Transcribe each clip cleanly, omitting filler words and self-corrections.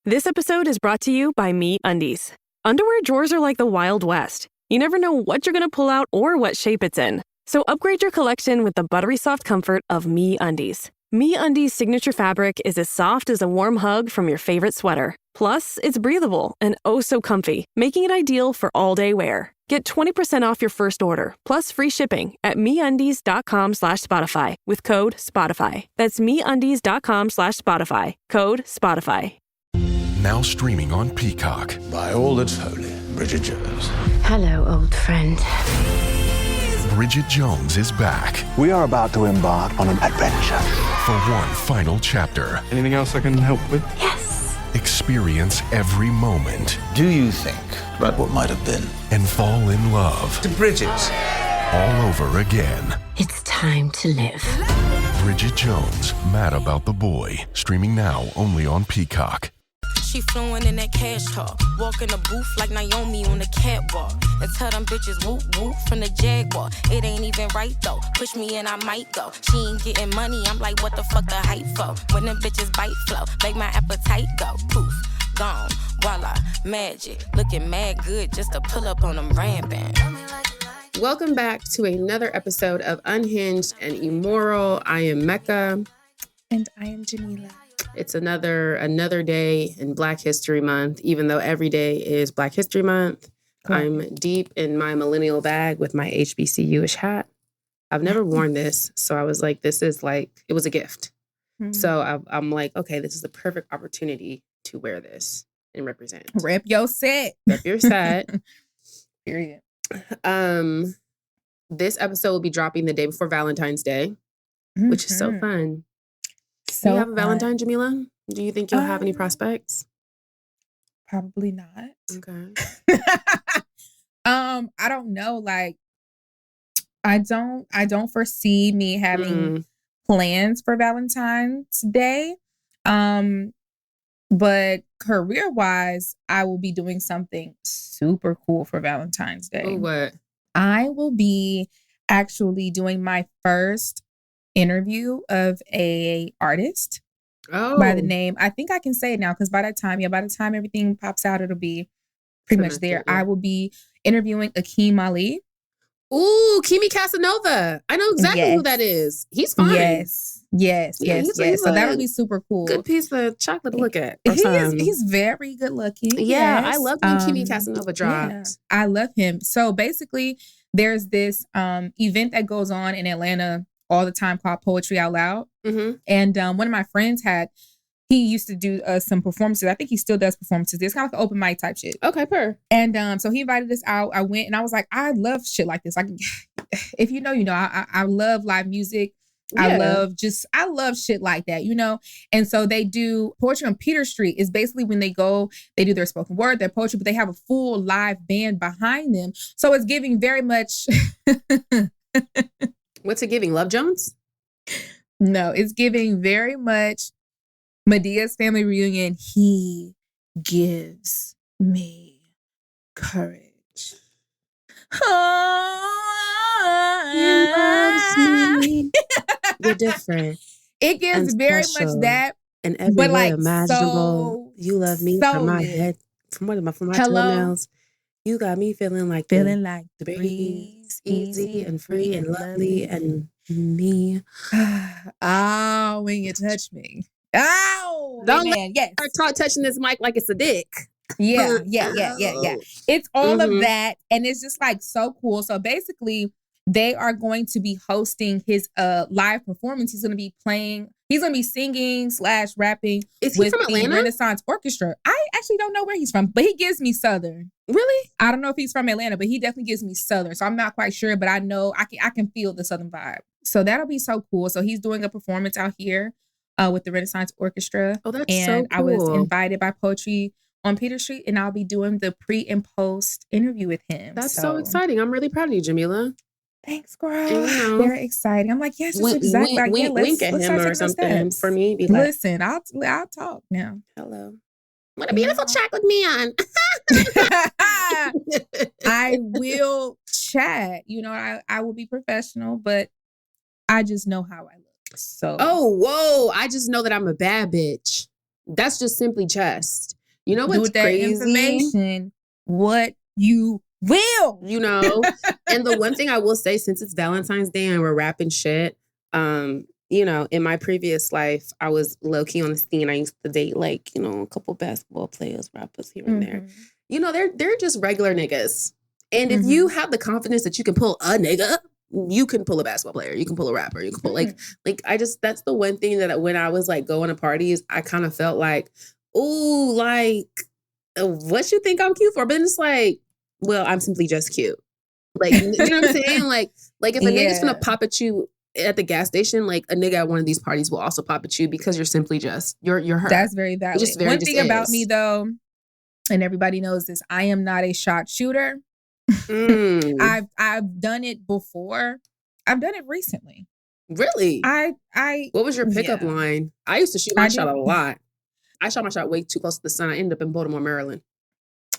This episode is brought to you by MeUndies. Underwear drawers are like the Wild West. You never know what you're going to pull out or what shape it's in. So upgrade your collection with the buttery soft comfort of MeUndies. MeUndies' signature fabric is as soft as a warm hug from your favorite sweater. Plus, it's breathable and oh so comfy, making it ideal for all-day wear. Get 20% off your first order, plus free shipping at MeUndies.com/Spotify with code SPOTIFY. That's MeUndies.com/Spotify, code SPOTIFY. Now streaming on Peacock. By all that's holy, Bridget Jones. Hello, old friend. Bridget Jones is back We are about to embark on an adventure. for one final chapter. Anything else I can help with? Yes. Experience every moment Do you think about what might have been? and fall in love To Bridget. all over again. It's time to live. Bridget Jones, Mad About the Boy. Streaming now only on Peacock. She flowing in that cash talk. Walk in the booth like Naomi on the catwalk. And tell them bitches whoop whoop from the Jaguar. It ain't even right though. Push me and I might go. She ain't getting money. I'm like, what the fuck the hype for? When them bitches bite flow, make my appetite go. Poof, gone, voila, magic. Looking mad good just to pull up on them rampant. Welcome back to another episode of Unhinged and Immoral. I am Mecca. And I am Jamila. It's another day in Black History Month, even though every day is Black History Month. Cool. I'm deep in my millennial bag with my HBCU-ish hat. I've never worn this, so I was like, it was a gift. Mm-hmm. So I'm like, okay, this is the perfect opportunity to wear this and represent. Rep your set. Rep your set. Period. This episode will be dropping the day before Valentine's Day, which is so fun. So do you have a Valentine, Jamila? Do you think you'll have any prospects? Probably not. Okay. I don't know. Like, I don't foresee me having plans for Valentine's Day. But career-wise, I will be doing something super cool for Valentine's Day. Oh, what? I will be actually doing my first interview of a artist by the name. I think I can say it now because by the time everything pops out, it'll be pretty much there. Yeah. I will be interviewing Akeem Ali. Ooh, Kimi Casanova. I know exactly who that is. He's fine. Yes. So that would be super cool. Good piece of chocolate to look at. He's very good looking. Yeah, yes. I love when Kimi Casanova drops. Yeah, I love him. So basically, there's this event that goes on in Atlanta all the time called Poetry Out Loud. Mm-hmm. And one of my friends he used to do some performances. I think he still does performances. It's kind of like an open mic type shit. Okay, And so he invited us out. I went and I was like, I love shit like this. Like, if you know, you know, I love live music. Yeah. I love shit like that, you know? And so they do poetry on Peter Street is basically when they do their spoken word, their poetry, but they have a full live band behind them. So it's giving very much... What's it giving? Love Jones? No, it's giving very much Medea's family reunion. He gives me courage. He loves me. You're different. It gives very much that. In every way like imaginable. You love me from my head, from my toenails. You got me feeling like the breeze, easy and free and lovely and me. Oh, when you touch me. Oh, don't man, yes. Start touching this mic like it's a dick. Yeah. It's all of that, and it's just like so cool. So basically, they are going to be hosting his live performance. He's going to be singing / rapping with the Renaissance Orchestra. I actually don't know where he's from, but he gives me Southern. Really? I don't know if he's from Atlanta, but he definitely gives me Southern. So I'm not quite sure, but I know I can feel the Southern vibe. So that'll be so cool. So he's doing a performance out here with the Renaissance Orchestra. Oh, that's so cool. I was invited by Poetry on Peter Street, and I'll be doing the pre and post interview with him. That's so exciting. I'm really proud of you, Jamila. Thanks, girl. Very exciting. I'm like, yes, that's exactly. Wink at him or something for me. Be like, listen, I'll talk now. Hello. What a beautiful chocolate man. I will chat. You know, I will be professional, but I just know how I look. So. Oh, whoa. I just know that I'm a bad bitch. That's just simply chest. You know do what's with that crazy? information what you will. You know, and the one thing I will say, since it's Valentine's Day and we're rapping shit, you know, in my previous life, I was low key on the scene. I used to date like, you know, a couple basketball players, rappers here and there. You know, they're just regular niggas. And if you have the confidence that you can pull a nigga, you can pull a basketball player, you can pull a rapper, you can pull like I just, that's the one thing that when I was like going to parties, I kind of felt like, ooh, like, what you think I'm cute for? But it's like, well, I'm simply just cute. Like, you know what I'm saying? Like if a nigga's gonna pop at you at the gas station, like a nigga at one of these parties will also pop at you because you're simply just, you're her. That's very valid. One thing about me though, and everybody knows this, I am not a shot shooter. I've done it before. I've done it recently. Really? What was your pickup line? I used to shoot my shot a lot. I shot my shot way too close to the sun. I ended up in Baltimore, Maryland.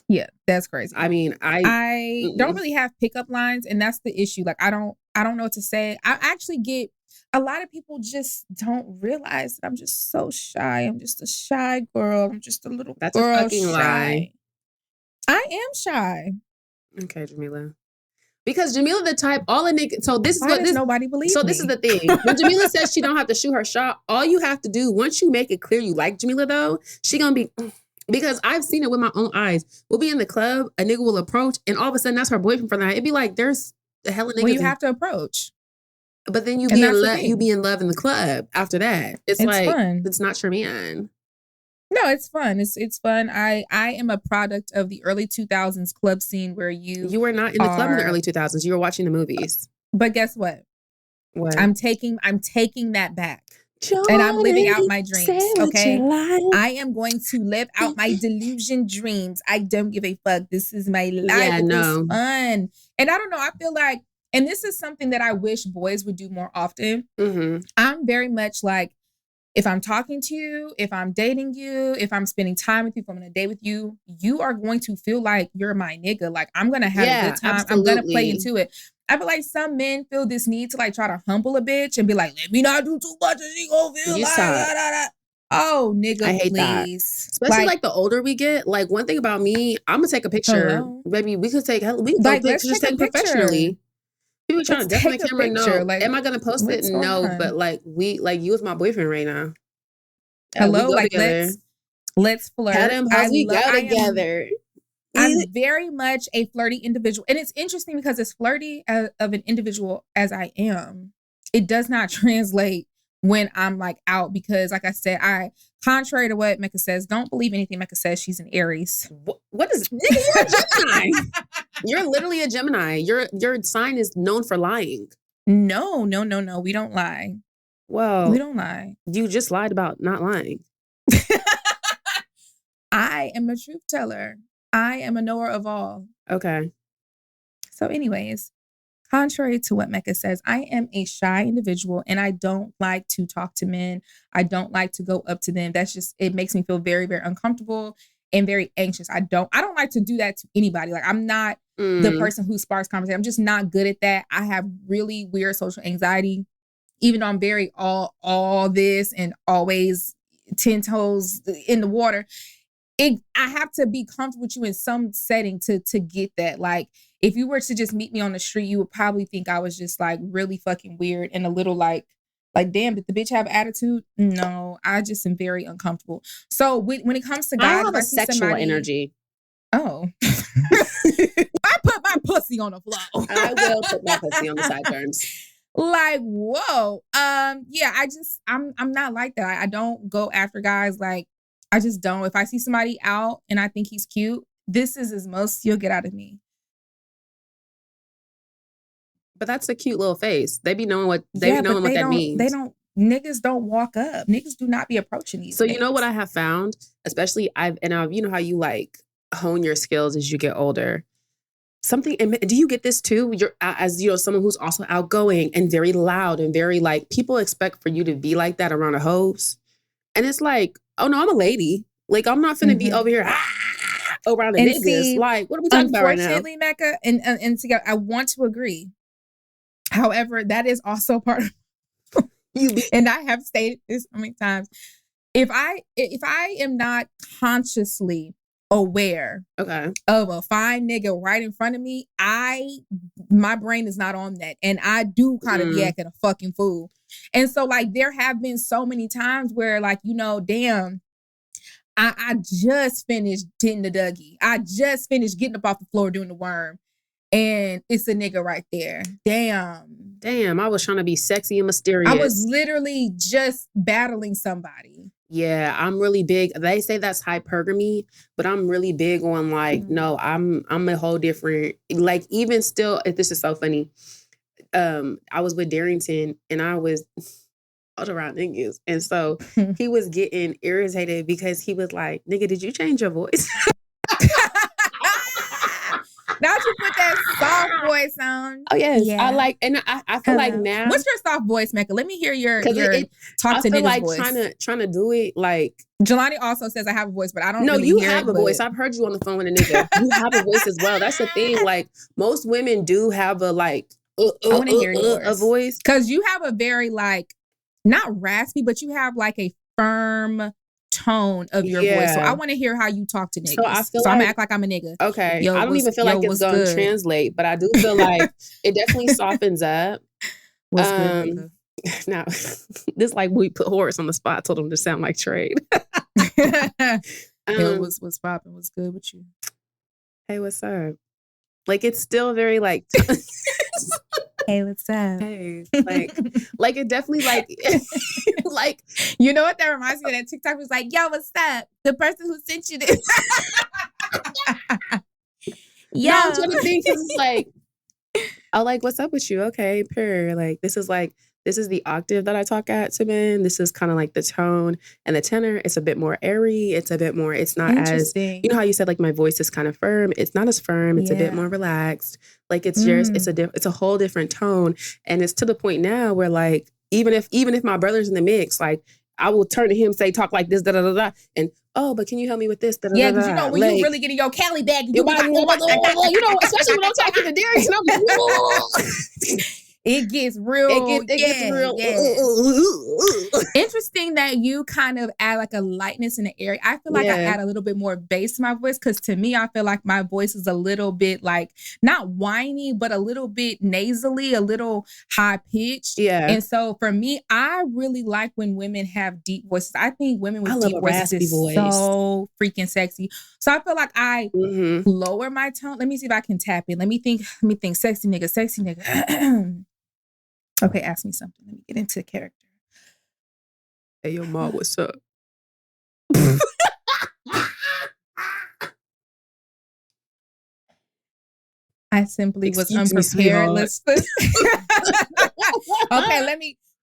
Yeah, that's crazy. I mean, I don't really have pickup lines, and that's the issue. Like, I don't know what to say. I actually get a lot of people just don't realize that I'm just so shy. I'm just a shy girl. I'm just a little That's girl. a fucking shy. lie. I am shy. Okay, Jamila. Because Jamila the type, all a nigga, so this is Why what does this nobody believes So me? this is the thing. When Jamila says she don't have to shoot her shot, all you have to do, once you make it clear you like Jamila though, she gonna be, because I've seen it with my own eyes. We'll be in the club, a nigga will approach, and all of a sudden that's her boyfriend for the night. It'd be like, there's a hell of niggas. Well, you have to approach. But then you be in love in the club after that. It's like, fun. It's not your man. No, it's fun. It's fun. I am a product of the early 2000s club scene where you were not in the club in the early 2000s. You were watching the movies. But guess what? What? I'm taking that back. And I'm living out my dreams. Okay. I am going to live out my delusion dreams. I don't give a fuck. This is my life. Yeah, no. It's fun. And I don't know. I feel like, and this is something that I wish boys would do more often. I'm very much like, if I'm talking to you, if I'm dating you, if I'm spending time with you, if I'm on a date with you, you are going to feel like you're my nigga. Like, I'm going to have a good time. Absolutely. I'm going to play into it. I feel like some men feel this need to like try to humble a bitch and be like, let me not do too much and she gonna feel like da. Oh, nigga, I hate please. That. Especially like the older we get. Like, one thing about me, I'm gonna take a picture. Hello? Baby, we could take Like, let's just take a take professionally. People trying to definitely take a camera. picture. No, Like, am I gonna post it? No, but like you as my boyfriend right now. Hello, like let's flirt. We go together. I'm very much a flirty individual. And it's interesting because as flirty of an individual as I am, it does not translate when I'm like out because like I said, contrary to what Mecca says, don't believe anything Mecca says. She's an Aries. What is, nigga, you're a Gemini. You're literally a Gemini. Your sign is known for lying. No. We don't lie. Well, we don't lie. You just lied about not lying. I am a truth teller. I am a knower of all. Okay. So anyways, contrary to what Mecca says, I am a shy individual and I don't like to talk to men. I don't like to go up to them. That's just, it makes me feel very, very uncomfortable and very anxious. I don't like to do that to anybody. Like, I'm not the person who sparks conversation. I'm just not good at that. I have really weird social anxiety, even though I'm very all this and always 10 toes in the water. I have to be comfortable with you in some setting to get that. Like, if you were to just meet me on the street, you would probably think I was just like really fucking weird and a little like, damn, did the bitch have attitude? No, I just am very uncomfortable. So when it comes to guys, I have a sexual energy. Oh, I put my pussy on the floor. I will put my pussy on the sideburns. Like, whoa. Yeah, I'm not like that. I don't go after guys. Like, I just don't. If I see somebody out and I think he's cute, this is as most you'll get out of me. But that's a cute little face. They be knowing what that means. Niggas don't walk up. Niggas do not be approaching these. So you know what I have found, especially you know how you like hone your skills as you get older. Do you get this too? You're as you know, someone who's also outgoing and very loud and very like, people expect for you to be like that around a hose. And it's like, oh no, I'm a lady. Like, I'm not finna be over here around the niggas. See, like, what are we talking about right now? Unfortunately, Mecca, and together, I want to agree. However, that is also part of and I have stated this so many times. If I am not consciously aware Okay. of a fine nigga right in front of me, my brain is not on that. And I do kind of be acting a fucking fool. And so like there have been so many times where like, you know, damn, I just finished hitting the Dougie. I just finished getting up off the floor doing the worm. And it's a nigga right there. Damn, I was trying to be sexy and mysterious. I was literally just battling somebody. Yeah, I'm really big. They say that's hypergamy, but I'm really big on like, no, I'm a whole different, like even still, this is so funny. I was with Darrington and I was all around niggas. And so he was getting irritated because he was like, nigga, did you change your voice? Now you put that soft voice on. Oh yes, yeah. I like, and I feel like now. What's your soft voice, Mecca? Let me hear your talk I to feel niggas like voice. trying to do it like. Jelani also says I have a voice, but I don't. No, really you hear have it, a voice. I've heard you on the phone with a nigga. You have a voice as well. That's the thing. Like most women do have a like. I want to hear yours. A voice because you have a very like not raspy, but you have like a firm tone of your voice. So I want to hear how you talk to niggas. So I feel I'm gonna act like I'm a nigga. Okay. I don't even feel like it's gonna translate, but I do feel like it definitely softens up. What's good? Now, this like we put Horace on the spot, told him to sound like Trade. What's popping? What's good with you? Hey, what's up? Like it's still very like hey, what's up? Hey, like it definitely like like you know what that reminds me of? That TikTok was like, yo, what's up? The person who sent you this. Yeah, no, I'm trying to think because it's like, oh, like what's up with you? Okay, purr. Like this is the octave that I talk at to men. This is kind of like the tone and the tenor. It's a bit more airy. It's a bit more, it's not as, you know how you said like my voice is kind of firm. It's not as firm. It's a bit more relaxed. Like it's just, it's a whole different tone. And it's to the point now where like, even if my brother's in the mix, like I will turn to him, say, talk like this, da da da da. And oh, but can you help me with this? Da, da, yeah, because you know when you really get in your Cali bag, you know, especially when I'm talking to Derek, and I'm like, it gets real. It gets real. Yeah. Interesting that you kind of add like a lightness in the area. I feel like I add a little bit more bass to my voice because to me, I feel like my voice is a little bit like not whiny, but a little bit nasally, a little high pitched. Yeah. And so for me, I really like when women have deep voices. I think women with deep voices is so freaking sexy. So I feel like I lower my tone. Let me see if I can tap in. Let me think. Sexy nigga. Okay, ask me something. Let me get into character. Hey, yo, Ma, what's up? I simply was unprepared. Okay,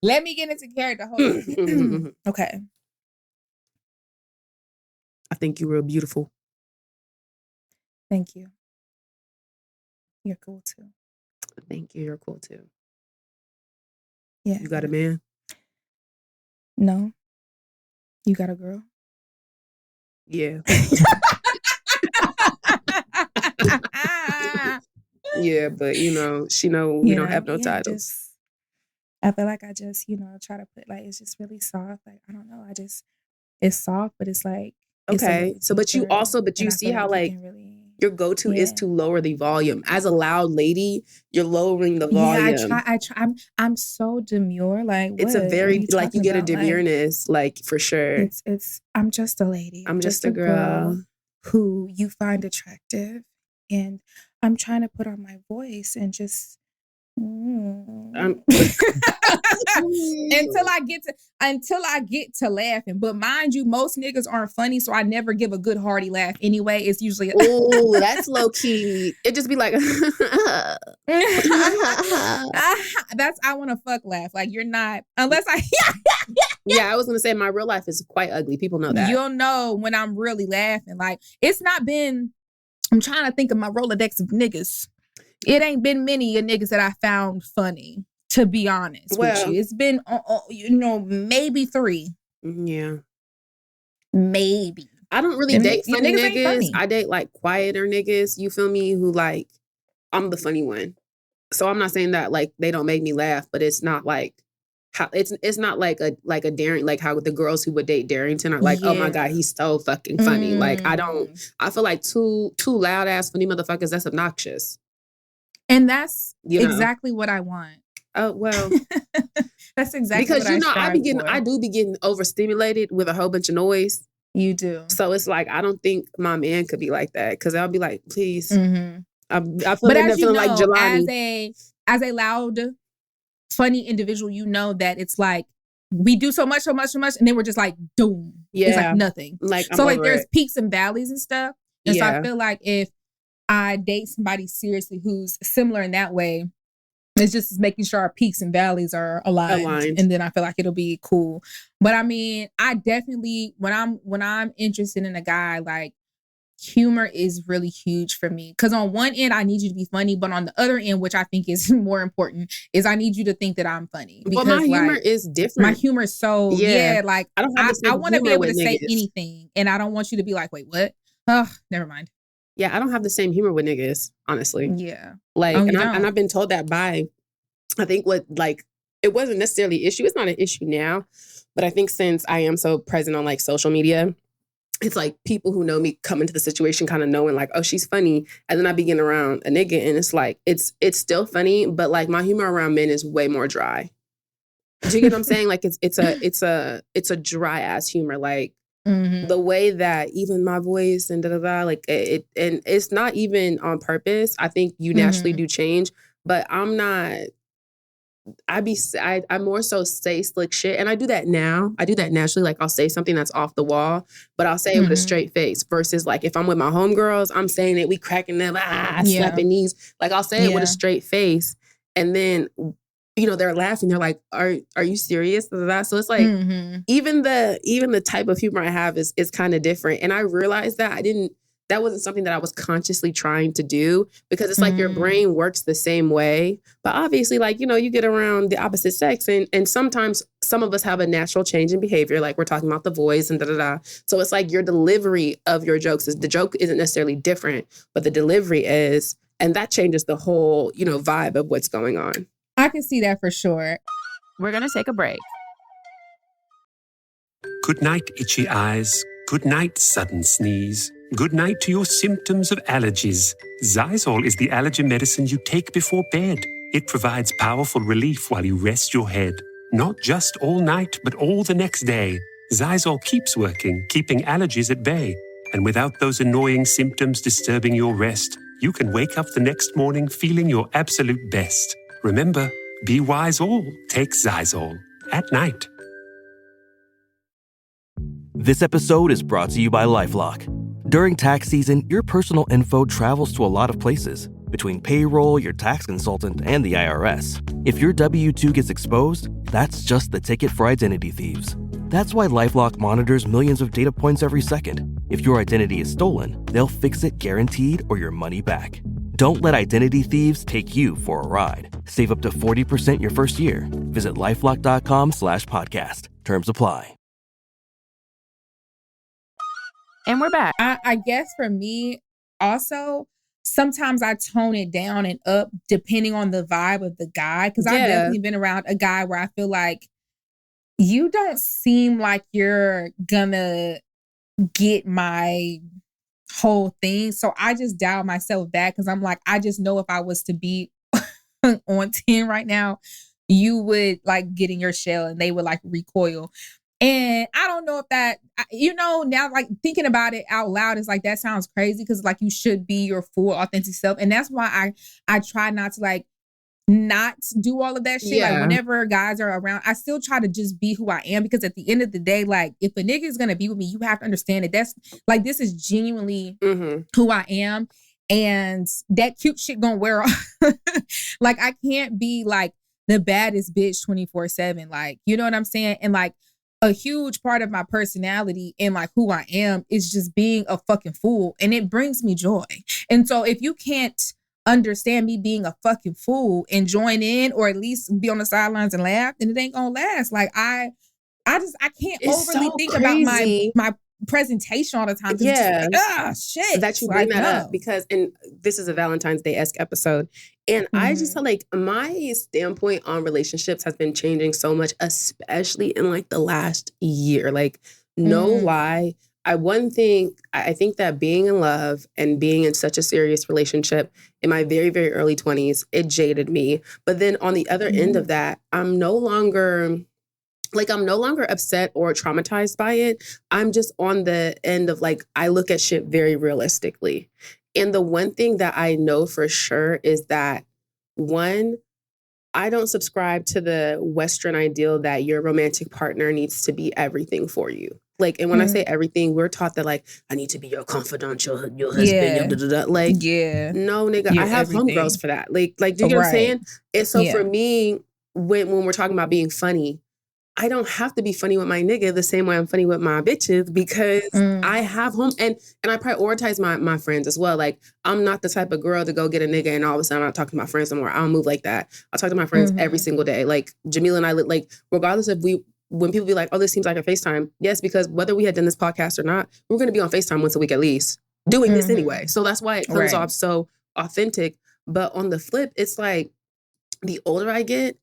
let me get into character. Hold on. Okay. I think you're real beautiful. Thank you. You're cool too. Thank you. You're cool too. Yeah. You got a man? No. You got a girl? Yeah. Yeah, but you know, she know we don't have no titles. I feel like I just, try to put like it's just really soft. Like I don't know. It's soft, but it's like okay. So but you see how like your go-to is to lower the volume. As a loud lady, you're lowering the volume. Yeah, I try. I'm so demure. Like it's a very like you get a demureness, like for sure. It's. I'm just a lady. I'm just a girl who you find attractive, and I'm trying to put on my voice and just. Until I get to laughing. But mind you, most niggas aren't funny, so I never give a good hearty laugh anyway. It's usually oh, that's low key. It just be like that's I want to fuck laugh. Like you're not unless I yeah, I was gonna say my real life is quite ugly. People know that. You'll know when I'm really laughing. Like it's not been. I'm trying to think of my Rolodex of niggas. It ain't been many niggas that I found funny, to be honest with you. It's been, maybe 3. Yeah. Maybe. I don't really date funny niggas. I date like quieter niggas, you feel me, who like, I'm the funny one. So I'm not saying that like they don't make me laugh, but it's not like how it's not like a daring, like how the girls who would date Darrington are like, oh my God, he's so fucking funny. Like I feel like two loud ass funny motherfuckers, that's obnoxious. And that's exactly what I want. Oh, well. That's exactly because what I do be getting overstimulated with a whole bunch of noise. You do. So it's like, I don't think my man could be like that, because I'll be like, please. Mm-hmm. I feel but like as you know, like Jelani. As a loud, funny individual, you know that it's like we do so much, and then we're just like, doom. Yeah. It's like nothing. Like, so like there's peaks and valleys and stuff. And so Yeah. I feel like if I date somebody seriously who's similar in that way, it's just making sure our peaks and valleys are aligned. And then I feel like it'll be cool. But I mean, I definitely, when I'm interested in a guy, like, humor is really huge for me. Because on one end, I need you to be funny. But on the other end, which I think is more important, is I need you to think that I'm funny. Because my humor is different. My humor is so, like, I want to be able to say anything. And I don't want you to be like, wait, what? Oh, never mind. Yeah, I don't have the same humor with niggas, honestly. Yeah. Like, and I've been told that by, I think it wasn't necessarily an issue. It's not an issue now, but I think since I am so present on like social media, it's like people who know me come into the situation kind of knowing like, oh, she's funny. And then I begin around a nigga and it's like, it's still funny, but like my humor around men is way more dry. Do you get what I'm saying? Like it's a dry ass humor. Like, the way that even my voice and like and it's not even on purpose. I think you naturally do change, but I'm not. I more so say slick shit, and I do that now. I do that naturally. Like I'll say something that's off the wall, but I'll say it with a straight face. Versus like if I'm with my homegirls, I'm saying it, we cracking them, slapping knees. Like I'll say it with a straight face, and then. They're laughing. They're like, "Are you serious?" So it's like even the type of humor I have is kind of different. And I realized that that wasn't something that I was consciously trying to do, because it's like your brain works the same way. But obviously, like, you get around the opposite sex, and sometimes some of us have a natural change in behavior, like we're talking about the voice and So it's like your delivery of your jokes the joke isn't necessarily different, but the delivery is, and that changes the whole vibe of what's going on. I can see that for sure. We're going to take a break. Good night, itchy eyes. Good night, sudden sneeze. Good night to your symptoms of allergies. Xyzal is the allergy medicine you take before bed. It provides powerful relief while you rest your head. Not just all night, but all the next day. Xyzal keeps working, keeping allergies at bay. And without those annoying symptoms disturbing your rest, you can wake up the next morning feeling your absolute best. Remember, be wise all. Take Xyzal at night. This episode is brought to you by LifeLock. During tax season, your personal info travels to a lot of places. Between payroll, your tax consultant, and the IRS. If your W-2 gets exposed, that's just the ticket for identity thieves. That's why LifeLock monitors millions of data points every second. If your identity is stolen, they'll fix it guaranteed or your money back. Don't let identity thieves take you for a ride. Save up to 40% your first year. Visit LifeLock.com/podcast. Terms apply. And we're back. I guess for me, also, sometimes I tone it down and up depending on the vibe of the guy. Because I've definitely been around a guy where I feel like you don't seem like you're gonna get my whole thing. So I just dial myself back because I'm like, I just know if I was to be on 10 right now, you would like get in your shell and they would like recoil. And I don't know if that, now like thinking about it out loud is like, that sounds crazy because like you should be your full authentic self. And that's why I try not to like not do all of that shit. Like whenever guys are around, I still try to just be who I am, because at the end of the day, like if a nigga is going to be with me, you have to understand that that's like, this is genuinely who I am. And that cute shit gonna wear off. Like I can't be like the baddest bitch 24/7. Like, you know what I'm saying? And like a huge part of my personality and like who I am is just being a fucking fool. And it brings me joy. And so if you can't understand me being a fucking fool and join in, or at least be on the sidelines and laugh, then it ain't gonna last. Like I can't overly think about my presentation all the time. Yeah. Shit. That you bring that up because, and this is a Valentine's Day-esque episode. And I just feel like my standpoint on relationships has been changing so much, especially in like the last year. Like, no lie. I think that being in love and being in such a serious relationship in my very, very early 20s, it jaded me. But then on the other end of that, I'm no longer upset or traumatized by it. I'm just on the end of like, I look at shit very realistically. And the one thing that I know for sure is that, one, I don't subscribe to the Western ideal that your romantic partner needs to be everything for you. Like, and when I say everything, we're taught that like, I need to be your confidant, your husband, your like, no, nigga, I have homegirls for that. Like, do you get what I'm saying? And so for me, when we're talking about being funny, I don't have to be funny with my nigga the same way I'm funny with my bitches because I have home and I prioritize my friends as well. Like, I'm not the type of girl to go get a nigga and all of a sudden I'm not talking to my friends anymore. I don't move like that. I talk to my friends every single day. Like, Jamila and I, like, regardless of when people be like, oh, this seems like a FaceTime. Yes, because whether we had done this podcast or not, we're going to be on FaceTime once a week at least doing this anyway. So that's why it comes off so authentic. But on the flip, it's like the older I get,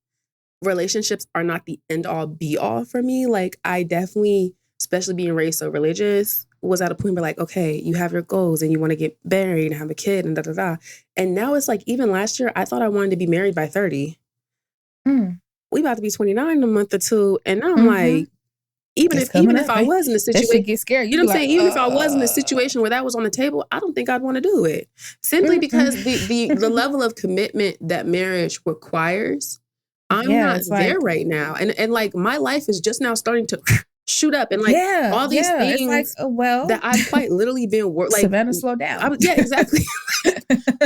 relationships are not the end all be all for me. Like, I definitely, especially being raised so religious, was at a point where like, okay, you have your goals and you want to get married and have a kid and da-da-da. And now it's like, even last year, I thought I wanted to be married by 30. We about to be 29 in a month or two. And now I'm like, even if I was in a situation, that shit get scary. You know what I'm saying? Even if I was in a situation where that was on the table, I don't think I'd want to do it. Simply because the level of commitment that marriage requires, I'm not there right now. And like, my life is just now starting to shoot up. And like, all these things that I've quite literally been like, Savannah, slow down. Exactly.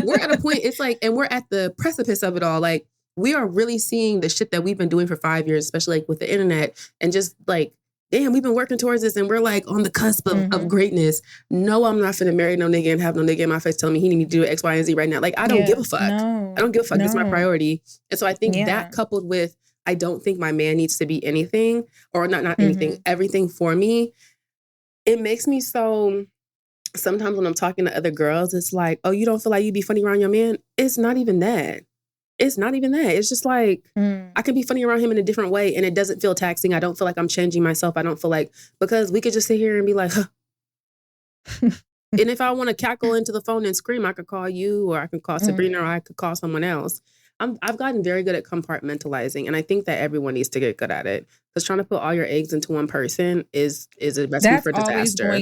We're at a point, it's like, and we're at the precipice of it all. Like, we are really seeing the shit that we've been doing for 5 years, especially like with the internet, and just like, damn, we've been working towards this and we're like on the cusp of greatness. No, I'm not finna marry no nigga and have no nigga in my face telling me he need me to do X, Y, and Z right now. Like, I don't give a fuck. I don't give a fuck. That's my priority. And so I think that coupled with, I don't think my man needs to be anything or not anything, everything for me. It makes me so, sometimes when I'm talking to other girls, it's like, oh, you don't feel like you be funny around your man? It's not even that. It's not even that. It's just like, I can be funny around him in a different way and it doesn't feel taxing. I don't feel like I'm changing myself. I don't feel like, because we could just sit here and be like, huh. And if I want to cackle into the phone and scream, I could call you or I could call Sabrina or I could call someone else. I've gotten very good at compartmentalizing, and I think that everyone needs to get good at it. Because trying to put all your eggs into one person is a recipe for disaster.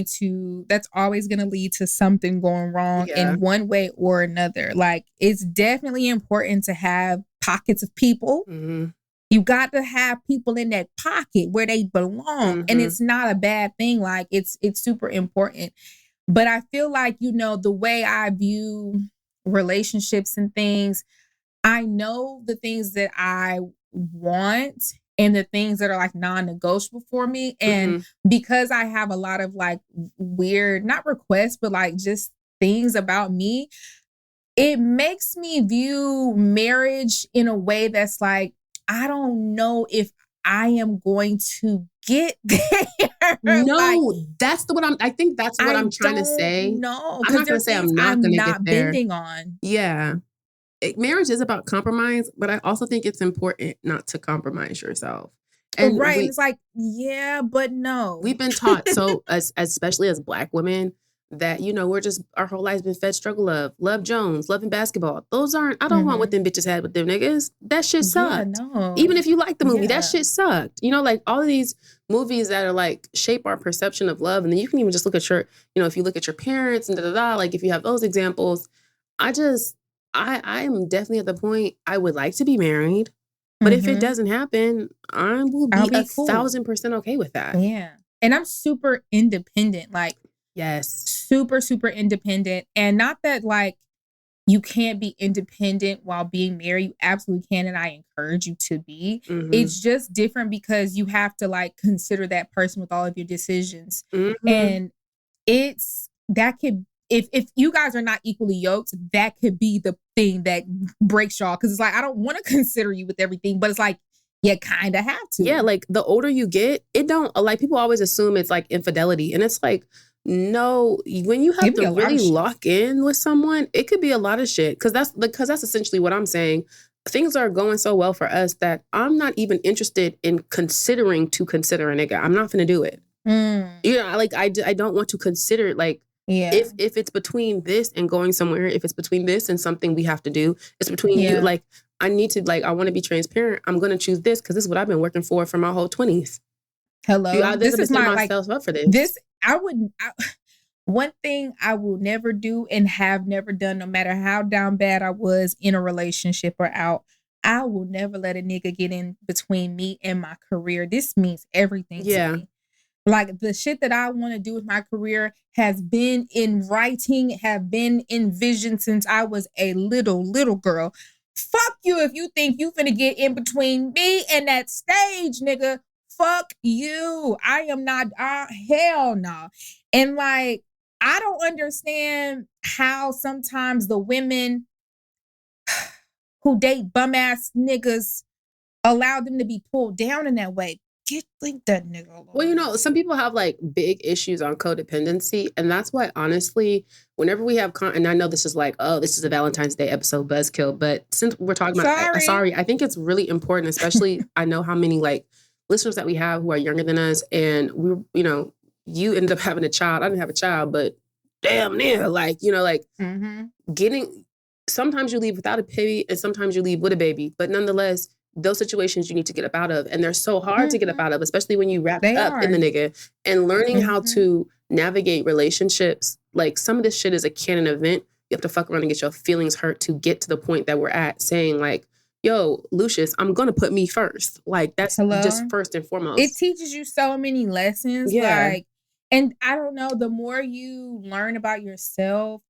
That's always going to lead to something going wrong in one way or another. Like, it's definitely important to have pockets of people. You got to have people in that pocket where they belong, and it's not a bad thing. Like, it's super important. But I feel like, you know, the way I view relationships and things, I know the things that I want and the things that are like non-negotiable for me. And because I have a lot of like weird, not requests, but like just things about me, it makes me view marriage in a way that's like, I don't know if I am going to get there. No, like, that's I think that's what I'm trying to say. No, I'm not going to say I'm not going to get there. bending on. Yeah. Marriage is about compromise, but I also think it's important not to compromise yourself. And it's like, yeah, but no. We've been taught, so especially as Black women, that, you know, we're just, our whole life's been fed struggle of Love Jones, Love and Basketball. Those aren't, I don't want what them bitches had with them niggas. That shit sucked. Even if you like the movie, that shit sucked. You know, like all of these movies that are like shape our perception of love. And then you can even just look at your, you know, if you look at your parents and like if you have those examples, I am definitely at the point I would like to be married. But if it doesn't happen, I will be 1,000% okay with that. Yeah. And I'm super independent. Like, yes. Super, super independent. And not that like you can't be independent while being married. You absolutely can. And I encourage you to be. It's just different because you have to like consider that person with all of your decisions. And that could, if you guys are not equally yoked, that could be the thing that breaks y'all. Cause it's like, I don't want to consider you with everything, but it's like, You kind of have to. Yeah, like the older you get, it don't, like people always assume it's like infidelity. And it's like, no, when you have to really lock in with someone, it could be a lot of shit. Because that's essentially what I'm saying. Things are going so well for us that I'm not even interested in consider a nigga. I'm not gonna do it. You know, like I don't want to consider it. Like, if it's between this and going somewhere, if it's between this and something we have to do, it's between you. Like, I need to, like, I want to be transparent. I'm gonna choose this because this is what I've been working for my whole 20s. Hello, this is my myself up for this. One thing I will never do and have never done, no matter how down bad I was in a relationship or out, I will never let a nigga get in between me and my career. This means everything to me. Like, the shit that I want to do with my career has been in writing, have been in vision since I was a little girl. Fuck you if you think you finna get in between me and that stage, nigga. Fuck you. I am not, hell no. And like, I don't understand how sometimes the women who date bum ass niggas allow them to be pulled down in that way. Leave that nigga alone. Well, you know, some people have like big issues on codependency. And that's why, honestly, whenever we have, and I know this is like, oh, this is a Valentine's Day episode buzzkill. But since we're talking about, I think it's really important, especially I know how many like listeners that we have who are younger than us. And we, you know, you ended up having a child. I didn't have a child, but damn near, like, you know, like sometimes you leave without a baby and sometimes you leave with a baby. But nonetheless, those situations you need to get up out of. And they're so hard to get up out of, especially when you wrap up in the nigga. And learning how to navigate relationships. Like, some of this shit is a canon event. You have to fuck around and get your feelings hurt to get to the point that we're at, saying like, yo, Lucius, I'm going to put me first. Like, that's just first and foremost. It teaches you so many lessons. Yeah. Like, and I don't know, the more you learn about yourself,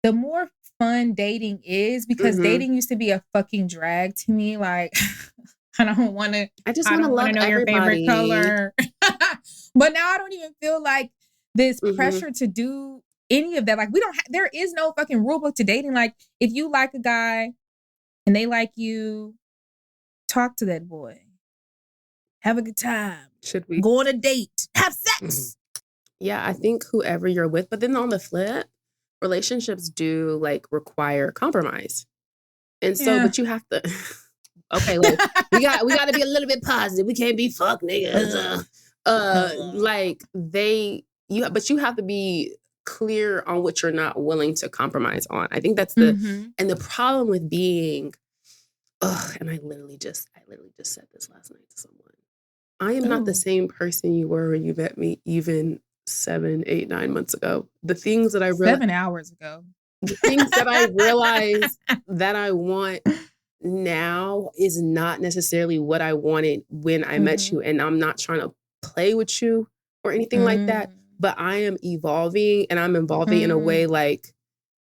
the more fun dating is, because dating used to be a fucking drag to me. Like, I don't want to. I just want to love know everybody. Your favorite color. But now I don't even feel like this pressure to do any of that. Like, there is no fucking rule book to dating. Like, if you like a guy and they like you, talk to that boy. Have a good time. Should we go on a date? Have sex. Yeah, I think whoever you're with. But then on the flip, relationships do like require compromise. And so, but you have to, okay, like, we got to be a little bit positive. We can't be fuck niggas. But you have to be clear on what you're not willing to compromise on. I think that's and the problem with being, and I literally just said this last night to someone. I am not the same person you were when you met me even 7, 8, 9 months ago. The things that I realized 7 hours ago. The things that I realize that I want now is not necessarily what I wanted when I met you. And I'm not trying to play with you or anything like that. But I am evolving, and I'm evolving in a way like,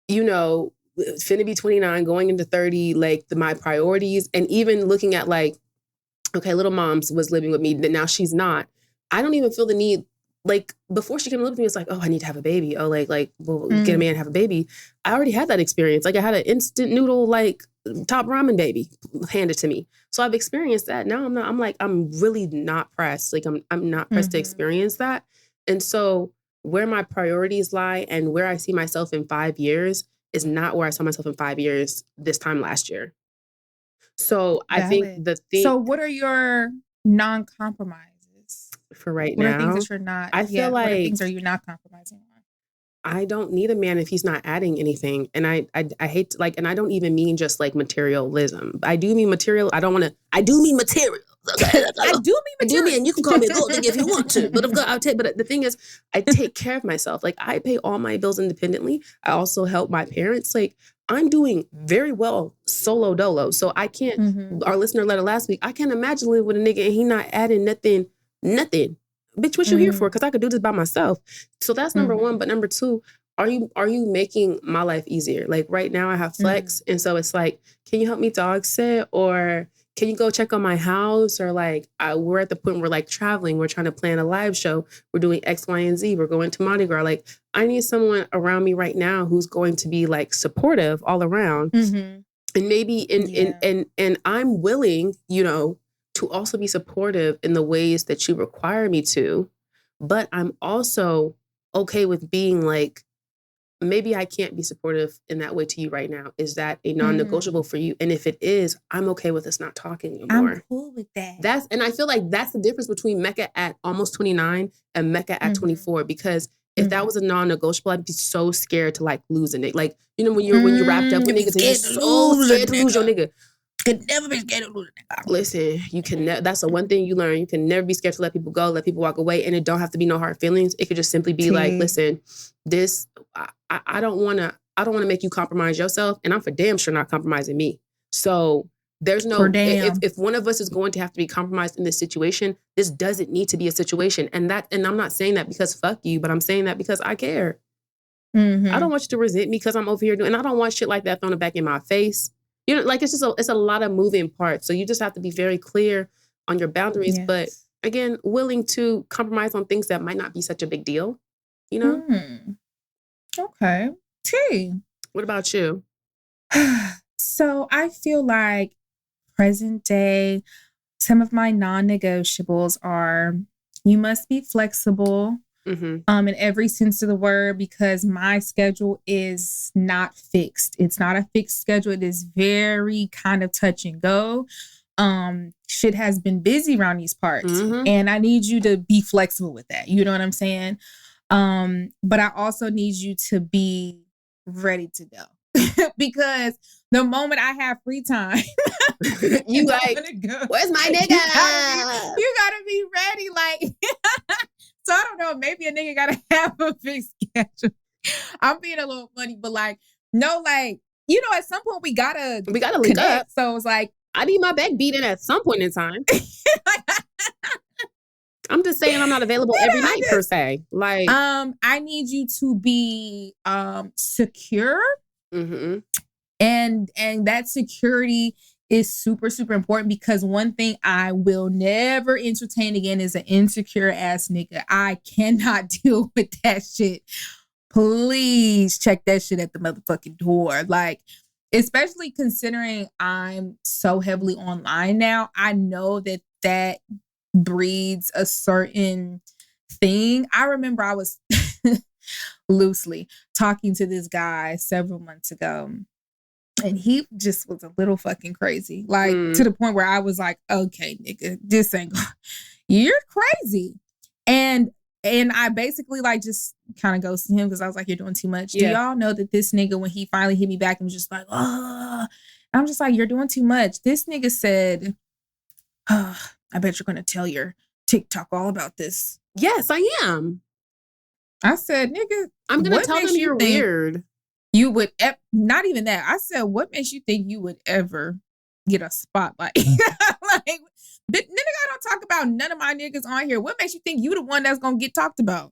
you know, finna be 29, going into 30, like my priorities, and even looking at like, okay, little mom's was living with me, but now she's not. I don't even feel the need. Like, before she came to live with me, it's like, oh, I need to have a baby. Oh, well, get a man, have a baby. I already had that experience. Like, I had an instant noodle, like, top ramen baby handed to me. So I've experienced that. Now I'm really not pressed. Like, I'm not pressed to experience that. And so where my priorities lie and where I see myself in 5 years is not where I saw myself in 5 years this time last year. So I think So what are your non-compromises? For right what now, are things that you're not? I feel like, what things are you not compromising on? I don't need a man if he's not adding anything, and I hate to, like, and I don't even mean just like materialism. I do mean material. I do mean material. Okay, I do mean, and you can call me a gold digger if you want to. But but the thing is, I take care of myself. Like, I pay all my bills independently. I also help my parents. Like, I'm doing very well solo dolo. So I can't. Our listener letter last week, I can't imagine living with a nigga and he not adding nothing. Bitch, what you here for? Because I could do this by myself. So that's number one. But number two, are you making my life easier? Like, right now I have Flex. And so it's like, can you help me dog sit? Or can you go check on my house? Or like, we're at the point where we're like traveling. We're trying to plan a live show. We're doing X, Y, and Z. We're going to Mardi Gras. Like, I need someone around me right now who's going to be like supportive all around. And maybe, and I'm willing, you know, to also be supportive in the ways that you require me to. But I'm also okay with being like, maybe I can't be supportive in that way to you right now. Is that a non-negotiable for you? And if it is, I'm okay with us not talking anymore. I'm cool with that. And I feel like that's the difference between Mecca at almost 29 and Mecca at 24. Because if that was a non-negotiable, I'd be so scared to like lose a nigga. Like, you know, when you're wrapped up with niggas, you're so scared to lose your nigga. Could never be scared to lose a nigga. Listen, you can. That's the one thing you learn. You can never be scared to let people go, let people walk away, and it don't have to be no hard feelings. It could just simply be like, listen, this. I don't want to. I don't want to make you compromise yourself, and I'm for damn sure not compromising me. So there's no. If one of us is going to have to be compromised in this situation, this doesn't need to be a situation. And I'm not saying that because fuck you, but I'm saying that because I care. I don't want you to resent me because I'm over here doing, and I don't want shit like that thrown back in my face. You know, like it's a lot of moving parts. So you just have to be very clear on your boundaries. Yes. But again, willing to compromise on things that might not be such a big deal. You know? Okay. T. What about you? So I feel like present day, some of my non-negotiables are you must be flexible. In every sense of the word, because my schedule is not fixed. It's not a fixed schedule. It is very kind of touch and go. Shit has been busy around these parts, and I need you to be flexible with that. You know what I'm saying? But I also need you to be ready to go because the moment I have free time, you like, where's my nigga? You gotta be ready, like. So I don't know, maybe a nigga gotta have a fixed schedule. I'm being a little funny, but like, no, like, you know, at some point we gotta link up. So it's like, I need my back beaten at some point in time. I'm just saying I'm not available every night per se. Like, I need you to be secure, and that security is super, super important because one thing I will never entertain again is an insecure ass nigga. I cannot deal with that shit. Please check that shit at the motherfucking door. Like, especially considering I'm so heavily online now, I know that breeds a certain thing. I remember I was loosely talking to this guy several months ago. And he just was a little fucking crazy. Like, to the point where I was like, okay, nigga, this ain't going. You're crazy. And I basically like just kind of ghosted him because I was like, you're doing too much. Yeah. Do y'all know that this nigga, when he finally hit me back and was just like, I'm just like, you're doing too much. This nigga said, I bet you're going to tell your TikTok all about this. Yes, I am. I said, nigga, I'm going to tell them you're weird. You would, not even that. I said, what makes you think you would ever get a spotlight? Like, nigga, I don't talk about none of my niggas on here. What makes you think you the one that's going to get talked about?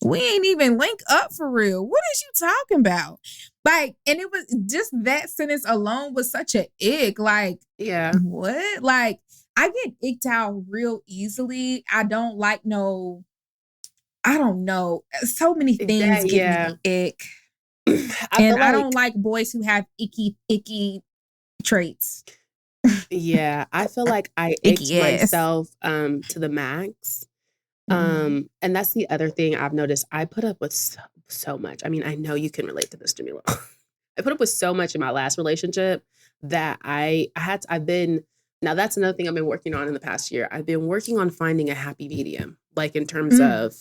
We ain't even link up for real. What is you talking about? Like, and it was just that sentence alone was such an ick. Like, yeah. What? Like, I get icked out real easily. I don't like I don't know. So many things give me ick. I don't like boys who have icky traits. Yeah, I feel like I icked myself to the max. And that's the other thing I've noticed. I put up with so much. I mean, I know you can relate to this, Jamila. I put up with so much in my last relationship that now that's another thing I've been working on in the past year. I've been working on finding a happy medium, like in terms of,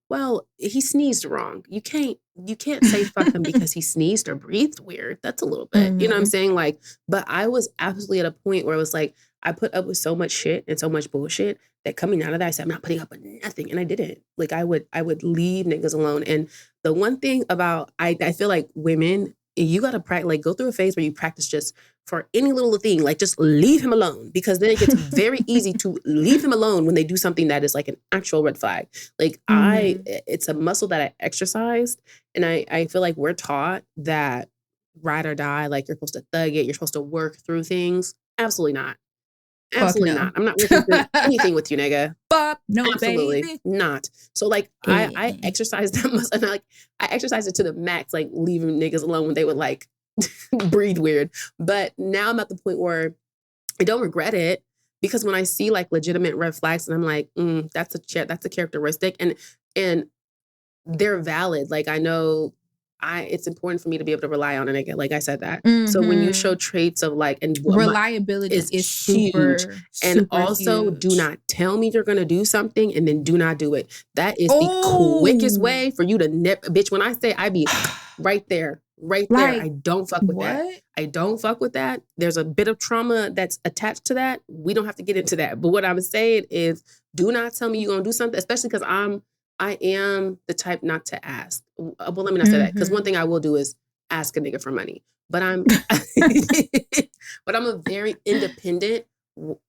well, he sneezed wrong. You can't say fuck him because he sneezed or breathed weird. That's a little bit, you know what I'm saying? Like, but I was absolutely at a point where it was like, I put up with so much shit and so much bullshit that coming out of that, I said, I'm not putting up with nothing. And I didn't. Like, I would leave niggas alone. And the one thing about, I feel like women, you got to practice, like, go through a phase where you practice just for any little thing, like, just leave him alone, because then it gets very easy to leave him alone when they do something that is like an actual red flag. Like, it's a muscle that I exercised. And I feel like we're taught that ride or die, like, you're supposed to thug it, you're supposed to work through things. Absolutely not. Absolutely not. I'm not working through anything with you, nigga. Fuck no, absolutely baby. Not. So like, I exercised that muscle, and I exercised it to the max, like leaving niggas alone when they would like breathe weird. But now I'm at the point where I don't regret it. because when I see like legitimate red flags and I'm like, that's a characteristic and they're valid. Like I know it's important for me to be able to rely on a nigga. Like I said that. So when you show traits of like, and reliability is huge. super, and super also huge. do not tell me you're going to do something and then do not do it. That is the quickest way for you to bitch. When I say I be right there. Like, I don't fuck with that. I don't fuck with that. There's a bit of trauma that's attached to that. We don't have to get into that. But what I'm saying is, do not tell me you're going to do something, especially because I am the type not to ask. Well, let me not say that, because one thing I will do is ask a nigga for money. But I'm a very independent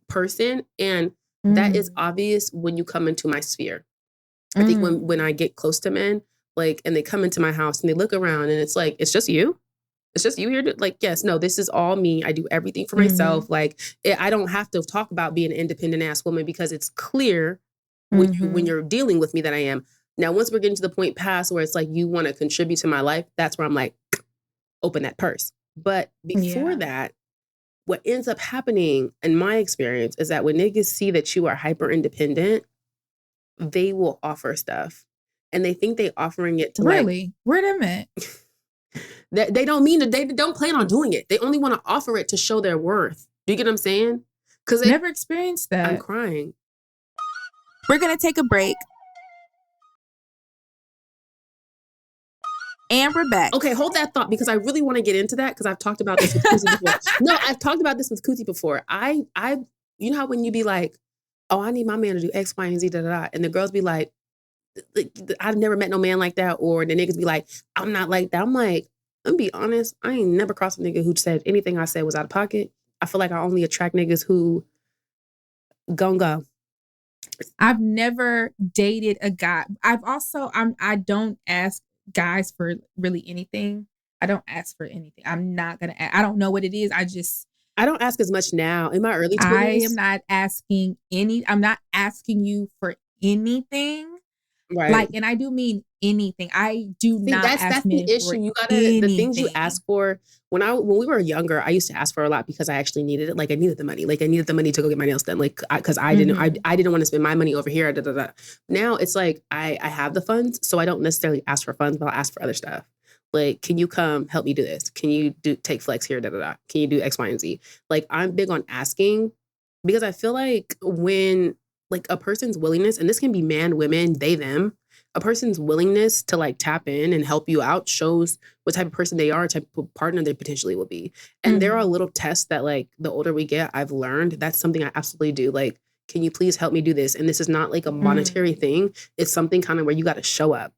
person, and that is obvious when you come into my sphere. I think when I get close to men, like, and they come into my house and they look around and it's like, it's just you? It's just you here? Like, yes, no, this is all me. I do everything for myself. Like, I don't have to talk about being an independent ass woman because it's clear when you're dealing with me that I am. Now, once we're getting to the point past where it's like, you want to contribute to my life, that's where I'm like, open that purse. But before that, what ends up happening in my experience is that when niggas see that you are hyper independent, they will offer stuff. And they think they offering it to really? Where them at? They don't mean that. They don't plan on doing it. They only want to offer it to show their worth. Do you get what I'm saying? Because never experienced that. I'm crying. We're going to take a break. And we're back. Okay, hold that thought because I really want to get into that because I've talked about this with Kuzi before. No, I've talked about this with Kuzi before. You know how when you be like, oh, I need my man to do X, Y, and Z, da, da, da. And the girls be like, I've never met no man like that. Or the niggas be like, I'm not like that. I'm like, I'm be honest, I ain't never crossed a nigga who said anything I said was out of pocket. I feel like I only attract niggas who gon' go. I've never dated a guy. I don't ask guys for really anything. I don't ask for anything. I'm not gonna I don't know what it is. I don't ask as much now. In my early 20s, I am not asking I'm not asking you for anything. Right. Like, and I do mean anything. I do not ask that's the issue. You gotta anything. The things you ask for. When we were younger, I used to ask for a lot because I actually needed it. Like I needed the money. Like I needed the money to go get my nails done. Like because I didn't want to spend my money over here. Da, da, da. Now it's like I have the funds, so I don't necessarily ask for funds, but I'll ask for other stuff. Like, can you come help me do this? Can you take flex here? Da, da, da. Can you do X, Y, and Z? Like I'm big on asking because I feel like when like a person's willingness, and this can be man, women, they, them, a person's willingness to like tap in and help you out shows what type of person they are, type of partner they potentially will be. And there are little tests that like the older we get, I've learned that's something I absolutely do. Like, can you please help me do this? And this is not like a monetary thing. It's something kind of where you got to show up.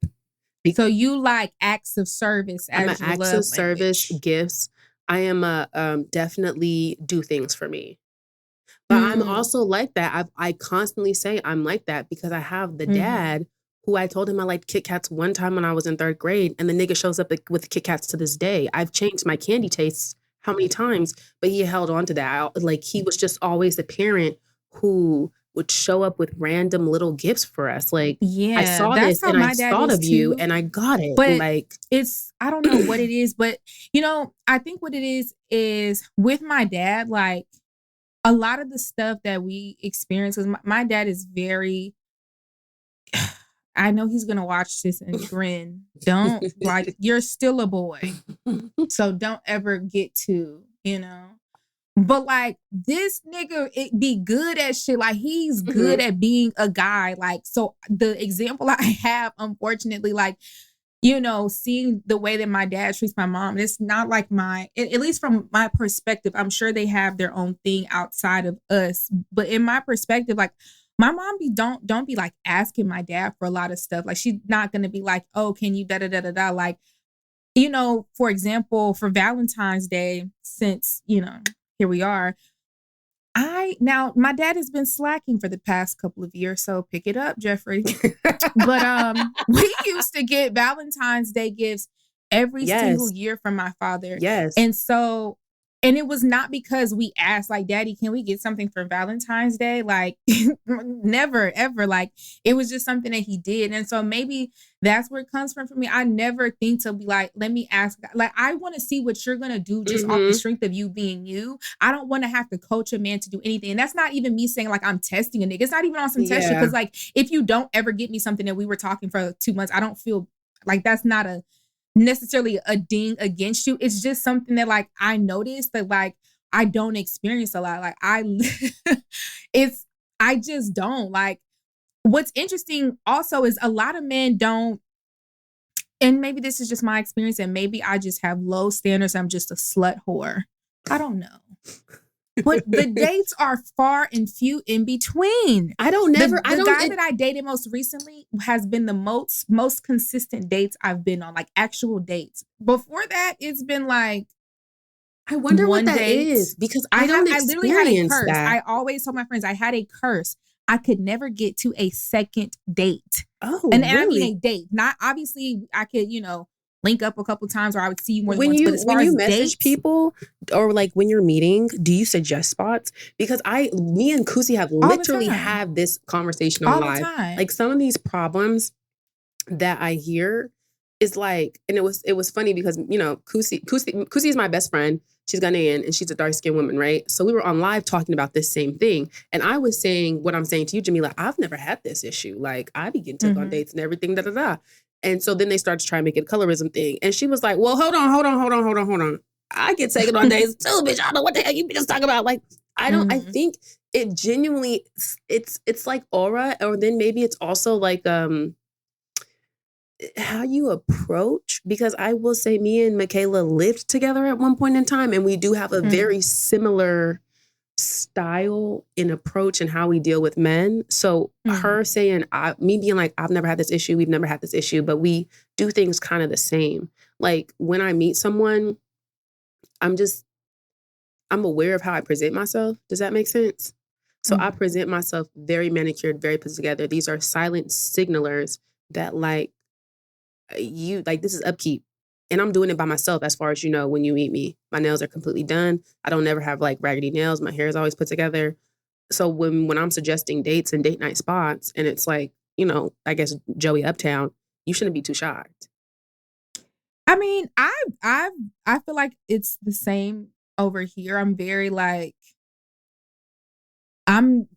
So you like acts of service as I'm your acts love of service, gifts. I am definitely do things for me. But I'm also like that. I constantly say I'm like that because I have the dad who I told him I liked Kit Kats one time when I was in 3rd grade, and the nigga shows up with Kit Kats to this day. I've changed my candy tastes how many times, but he held on to that. Like he was just always the parent who would show up with random little gifts for us. Like, I saw this and I thought of you and I got it. But like, I don't know what it is, but you know, I think what it is with my dad, like a lot of the stuff that we experience, because my dad is very, I know he's going to watch this and grin. Don't, like, you're still a boy. So don't ever get to, you know. But like this nigga, it be good at shit. Like he's good at being a guy. Like, so the example I have, unfortunately, like, you know, seeing the way that my dad treats my mom, it's not like at least from my perspective, I'm sure they have their own thing outside of us. But in my perspective, like my mom don't be like asking my dad for a lot of stuff. Like she's not going to be like, oh, can you da da da da da. Like, you know, for example, for Valentine's Day, since, you know, here we are. Now my dad has been slacking for the past couple of years, so pick it up, Jeffrey. But we used to get Valentine's Day gifts every single year from my father. Yes. And so And it was not because we asked, like, Daddy, can we get something for Valentine's Day? Like, never, ever. Like, it was just something that he did. And so maybe that's where it comes from for me. I never think to be like, let me ask. Like, I want to see what you're going to do just off the strength of you being you. I don't want to have to coach a man to do anything. And that's not even me saying, like, I'm testing a nigga. It's not even on some test shit. Because, like, if you don't ever get me something that we were talking for 2 months, I don't feel like that's not necessarily a ding against you. It's just something that, like, I noticed that, like, I don't experience a lot. Like, I just don't. Like, what's interesting also is a lot of men don't, and maybe this is just my experience, and maybe I just have low standards. I'm just a slut whore. I don't know. But the dates are far and few in between. I don't never. The guy that I dated most recently has been the most consistent dates I've been on, like actual dates. Before that, it's been like, I wonder what that date. Is because I literally had a curse. That. I always told my friends I had a curse. I could never get to a second date. Oh, and really? I mean a date. Not obviously. I could, link up a couple times, or I would see you more than when once. you but as far when you as message dates, people, or like when you're meeting, do you suggest spots? Because me and Kusi have literally had this conversation on live. Like some of these problems that I hear is like, and it was funny because Kusi is my best friend. She's Ghanaian and she's a dark-skinned woman, right? So we were on live talking about this same thing, and I was saying what I'm saying to you, Jamila. I've never had this issue. Like I be getting took on dates and everything, da da da. And so then they started to try and make it a colorism thing. And she was like, well, hold on. I get taken on dates too, bitch. I don't know what the hell you just talking about. Like, I think it genuinely, it's like aura, or then maybe it's also like how you approach. Because I will say me and Michaela lived together at one point in time, and we do have a very similar style in approach and how we deal with men. So her saying, me being like, I've never had this issue, we've never had this issue, but we do things kind of the same. Like when I meet someone, I'm aware of how I present myself. Does that make sense? So I present myself very manicured, very put together. These are silent signalers that like this is upkeep. And I'm doing it by myself as far as, when you meet me. My nails are completely done. I don't never have like raggedy nails. My hair is always put together. So when I'm suggesting dates and date night spots, and it's like, I guess Joey Uptown, you shouldn't be too shocked. I mean, I feel like it's the same over here. I'm very like, I'm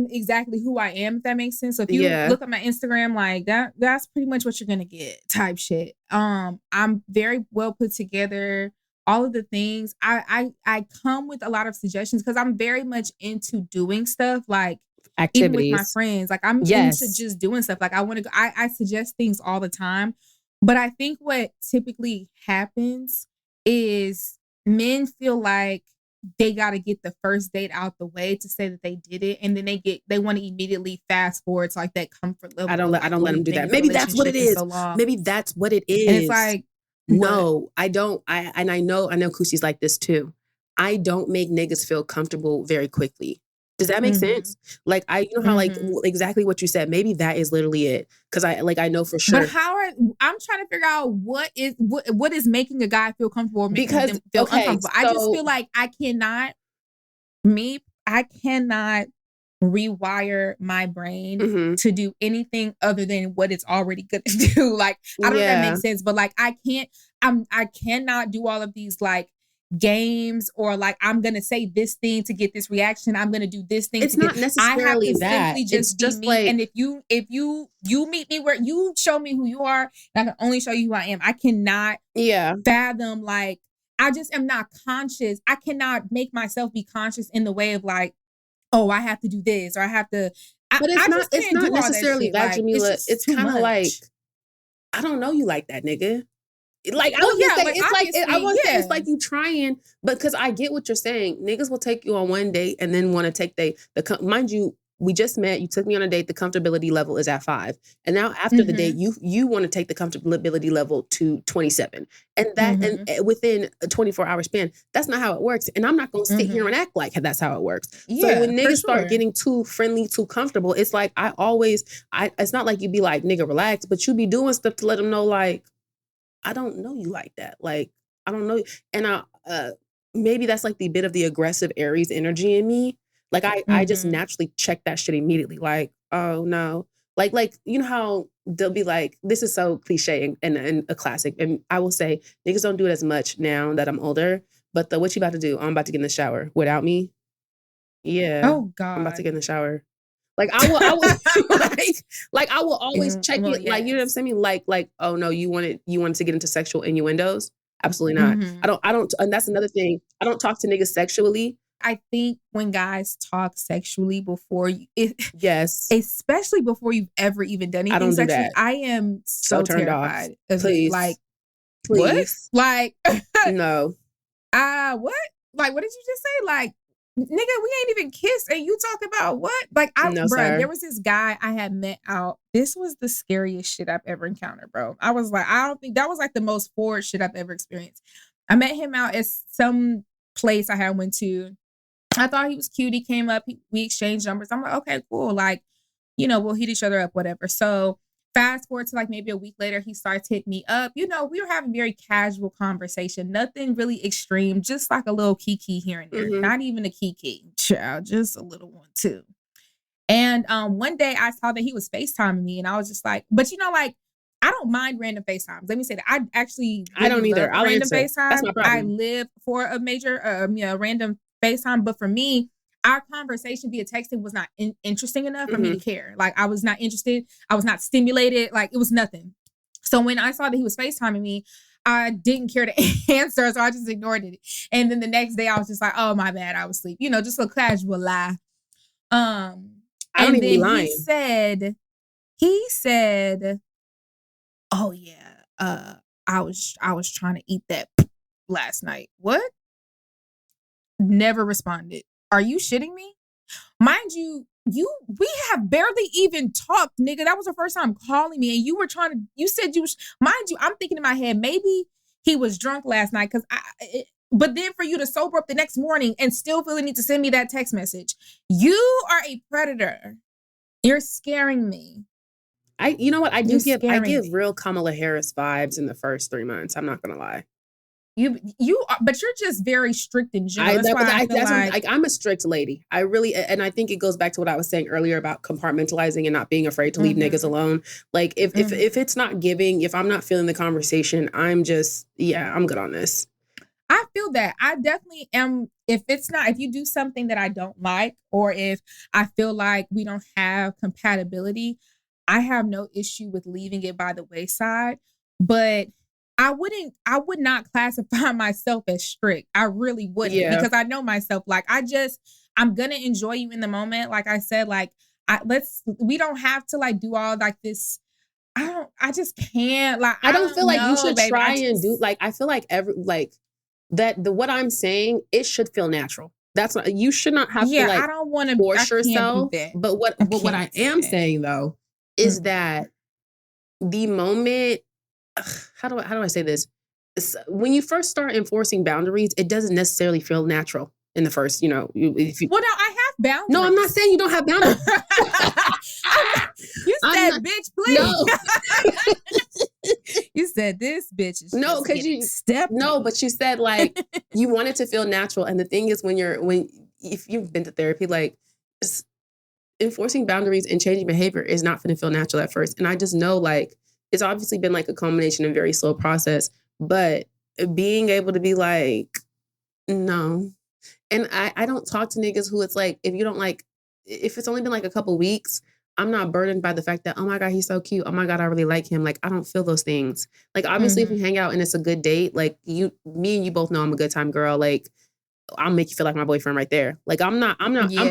exactly who I am, if that makes sense. So if you look at my Instagram, like that's pretty much what you're gonna get, type shit. I'm very well put together, all of the things. I come with a lot of suggestions because I'm very much into doing stuff, like activities even with my friends. Like I'm into just doing stuff. Like I want to go, I suggest things all the time. But I think what typically happens is men feel like they got to get the first date out the way to say that they did it, and then they want to immediately fast forward to like that comfort level. I don't let them do that. Maybe that's what it is. Maybe that's what it is. And it's like, no, I don't. I know Kusi's like this too. I don't make niggas feel comfortable very quickly. Does that make sense? Like how like exactly what you said. Maybe that is literally it. Because I know for sure. But I'm trying to figure out what is making a guy feel comfortable or making them feel uncomfortable. I just feel like I cannot rewire my brain to do anything other than what it's already good to do. Like I don't know if that makes sense, but like I cannot do all of these like games or like I'm gonna say this thing to get this reaction. I'm gonna do this thing. It's not necessarily that. Simply just be me. Like, and if you meet me where you show me who you are, and I can only show you who I am. I cannot fathom like I just am not conscious. I cannot make myself be conscious in the way of like, oh, I have to do this or I have to. But it's not necessarily that, Jamila. Like, it's kind of like I don't know you like that, nigga. Like I was say, it's like you trying, but because I get what you're saying. Niggas will take you on one date and then want to take the mind you, we just met. You took me on a date. The comfortability level is at 5, and now after the date, you want to take the comfortability level to 27, and that and within a 24-hour span. That's not how it works, and I'm not going to sit here and act like that's how it works. So when niggas start getting too friendly, too comfortable, it's like it's not like you be like nigga relax, but you be doing stuff to let them know like. I don't know you like that. Like, I don't know. And maybe that's like the bit of the aggressive Aries energy in me. Like I just naturally check that shit immediately. Like, oh no. Like, you know how they'll be like, this is so cliche and a classic. And I will say, niggas don't do it as much now that I'm older. But what you about to do? I'm about to get in the shower without me. Yeah. Oh God. I'm about to get in the shower. Like I will like I will always check it. Like, you know what I'm saying? Like, oh no, you wanted to get into sexual innuendos? Absolutely not. I don't, and that's another thing. I don't talk to niggas sexually. I think when guys talk sexually before you, yes, especially before you've ever even done anything I don't sexually, do that. I am so turned terrified off. of Please. it. Like, please. What? Like, no. What? Like, what did you just say? Like, nigga, we ain't even kissed and you talk about what? Like, there was this guy I had met out. This was the scariest shit I've ever encountered, bro. I was like, I don't think that was like the most forward shit I've ever experienced. I met him out at some place I had went to. I thought he was cute. He came up, we exchanged numbers. I'm like, okay, cool. Like, you know, we'll hit each other up, whatever. So fast forward to like maybe a week later, he starts hitting me up. You know, we were having very casual conversation, nothing really extreme, just like a little kiki here and there. Not even a kiki, child, just a little one too. And one day I saw that he was FaceTiming me and I was just like, but you know, like, I don't mind random FaceTimes. Let me say that. I don't either. I'll random answer. FaceTime. That's my problem. I live for a major, random FaceTime. But for me, our conversation via texting was not interesting enough for me to care. Like, I was not interested. I was not stimulated. Like, it was nothing. So when I saw that he was FaceTiming me, I didn't care to answer. So I just ignored it. And then the next day I was just like, oh, my bad. I was asleep. You know, just a casual lie. I don't even be lying. He said, oh yeah, I was trying to eat that last night. What? Never responded. Are you shitting me? Mind you, we have barely even talked, nigga. That was the first time calling me, and you said mind you, I'm thinking in my head, maybe he was drunk last night, but then for you to sober up the next morning and still feel the need to send me that text message, you are a predator. You're scaring me. You know what? I give real Kamala Harris vibes in the first 3 months. I'm not gonna lie. You are, but you're just very strict in general. I'm a strict lady. I really, and I think it goes back to what I was saying earlier about compartmentalizing and not being afraid to leave niggas alone. Like if it's not giving, if I'm not feeling the conversation, I'm good on this. I feel that. I definitely am. If you do something that I don't like, or if I feel like we don't have compatibility, I have no issue with leaving it by the wayside. But I would not classify myself as strict. I really wouldn't, because I know myself. Like, I'm gonna enjoy you in the moment. Like I said, like we don't have to like do all like this. I just can't. Like, I don't feel like you should try and do, like, I feel like what I'm saying, it should feel natural. That's not, you should not have to like, I don't want to force yourself. But what I am saying though is that the moment, how do I say this? When you first start enforcing boundaries, it doesn't necessarily feel natural in the first, well, no, I have boundaries. No, I'm not saying you don't have boundaries. You said, bitch, please. No. You said this bitch is but you said like you want it to feel natural. And the thing is, if you've been to therapy, like enforcing boundaries and changing behavior is not going to feel natural at first. And I just know, like, it's obviously been like a culmination and very slow process, but being able to be like, no. And I don't talk to niggas who it's like, if it's only been like a couple weeks, I'm not burdened by the fact that, oh my God, he's so cute. Oh my God, I really like him. Like, I don't feel those things. Like, obviously if we hang out and it's a good date, like me and you both know I'm a good time girl. Like, I'll make you feel like my boyfriend right there. Like, I'm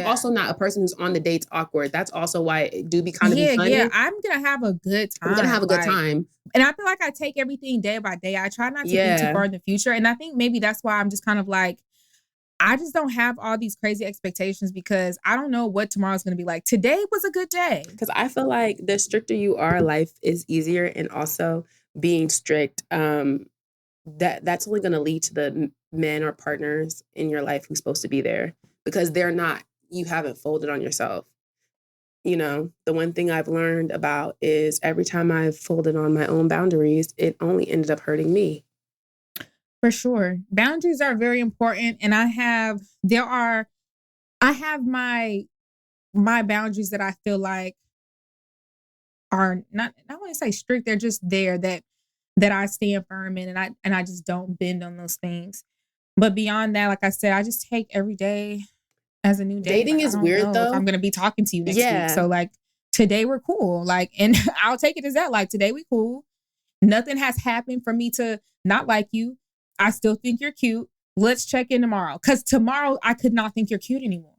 also not a person who's on the dates awkward. That's also why it do be kind of funny. Yeah, I'm going to have a good time. I'm going to have a good time. And I feel like I take everything day by day. I try not to think too far in the future. And I think maybe that's why I'm just kind of like, I just don't have all these crazy expectations because I don't know what tomorrow's going to be like. Today was a good day. Because I feel like the stricter you are, life is easier. And also being strict, that's only going to lead to the men or partners in your life who's supposed to be there, because you haven't folded on yourself. The one thing I've learned about is every time I've folded on my own boundaries, it only ended up hurting me. For sure. Boundaries are very important. And I have my boundaries that I feel like are not, I want to say strict. They're just there that I stand firm in, and I just don't bend on those things. But beyond that, like I said, I just take every day as a new day. Dating like, is I don't weird know though. if I'm going to be talking to you next Yeah. week. So like today we're cool. Like, and I'll take it as that. Like today we cool. Nothing has happened for me to not like you. I still think you're cute. Let's check in tomorrow. Because tomorrow I could not think you're cute anymore.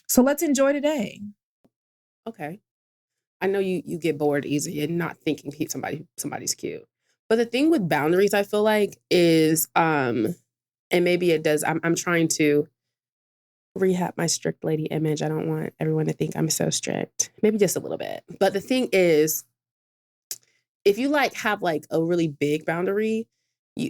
So let's enjoy today. Okay. I know you get bored easy and not thinking somebody's cute. But the thing with boundaries, I feel like, is and maybe it does, I'm trying to rehab my strict lady image. I don't want everyone to think I'm so strict. Maybe just a little bit. But the thing is, if you like have like a really big boundary,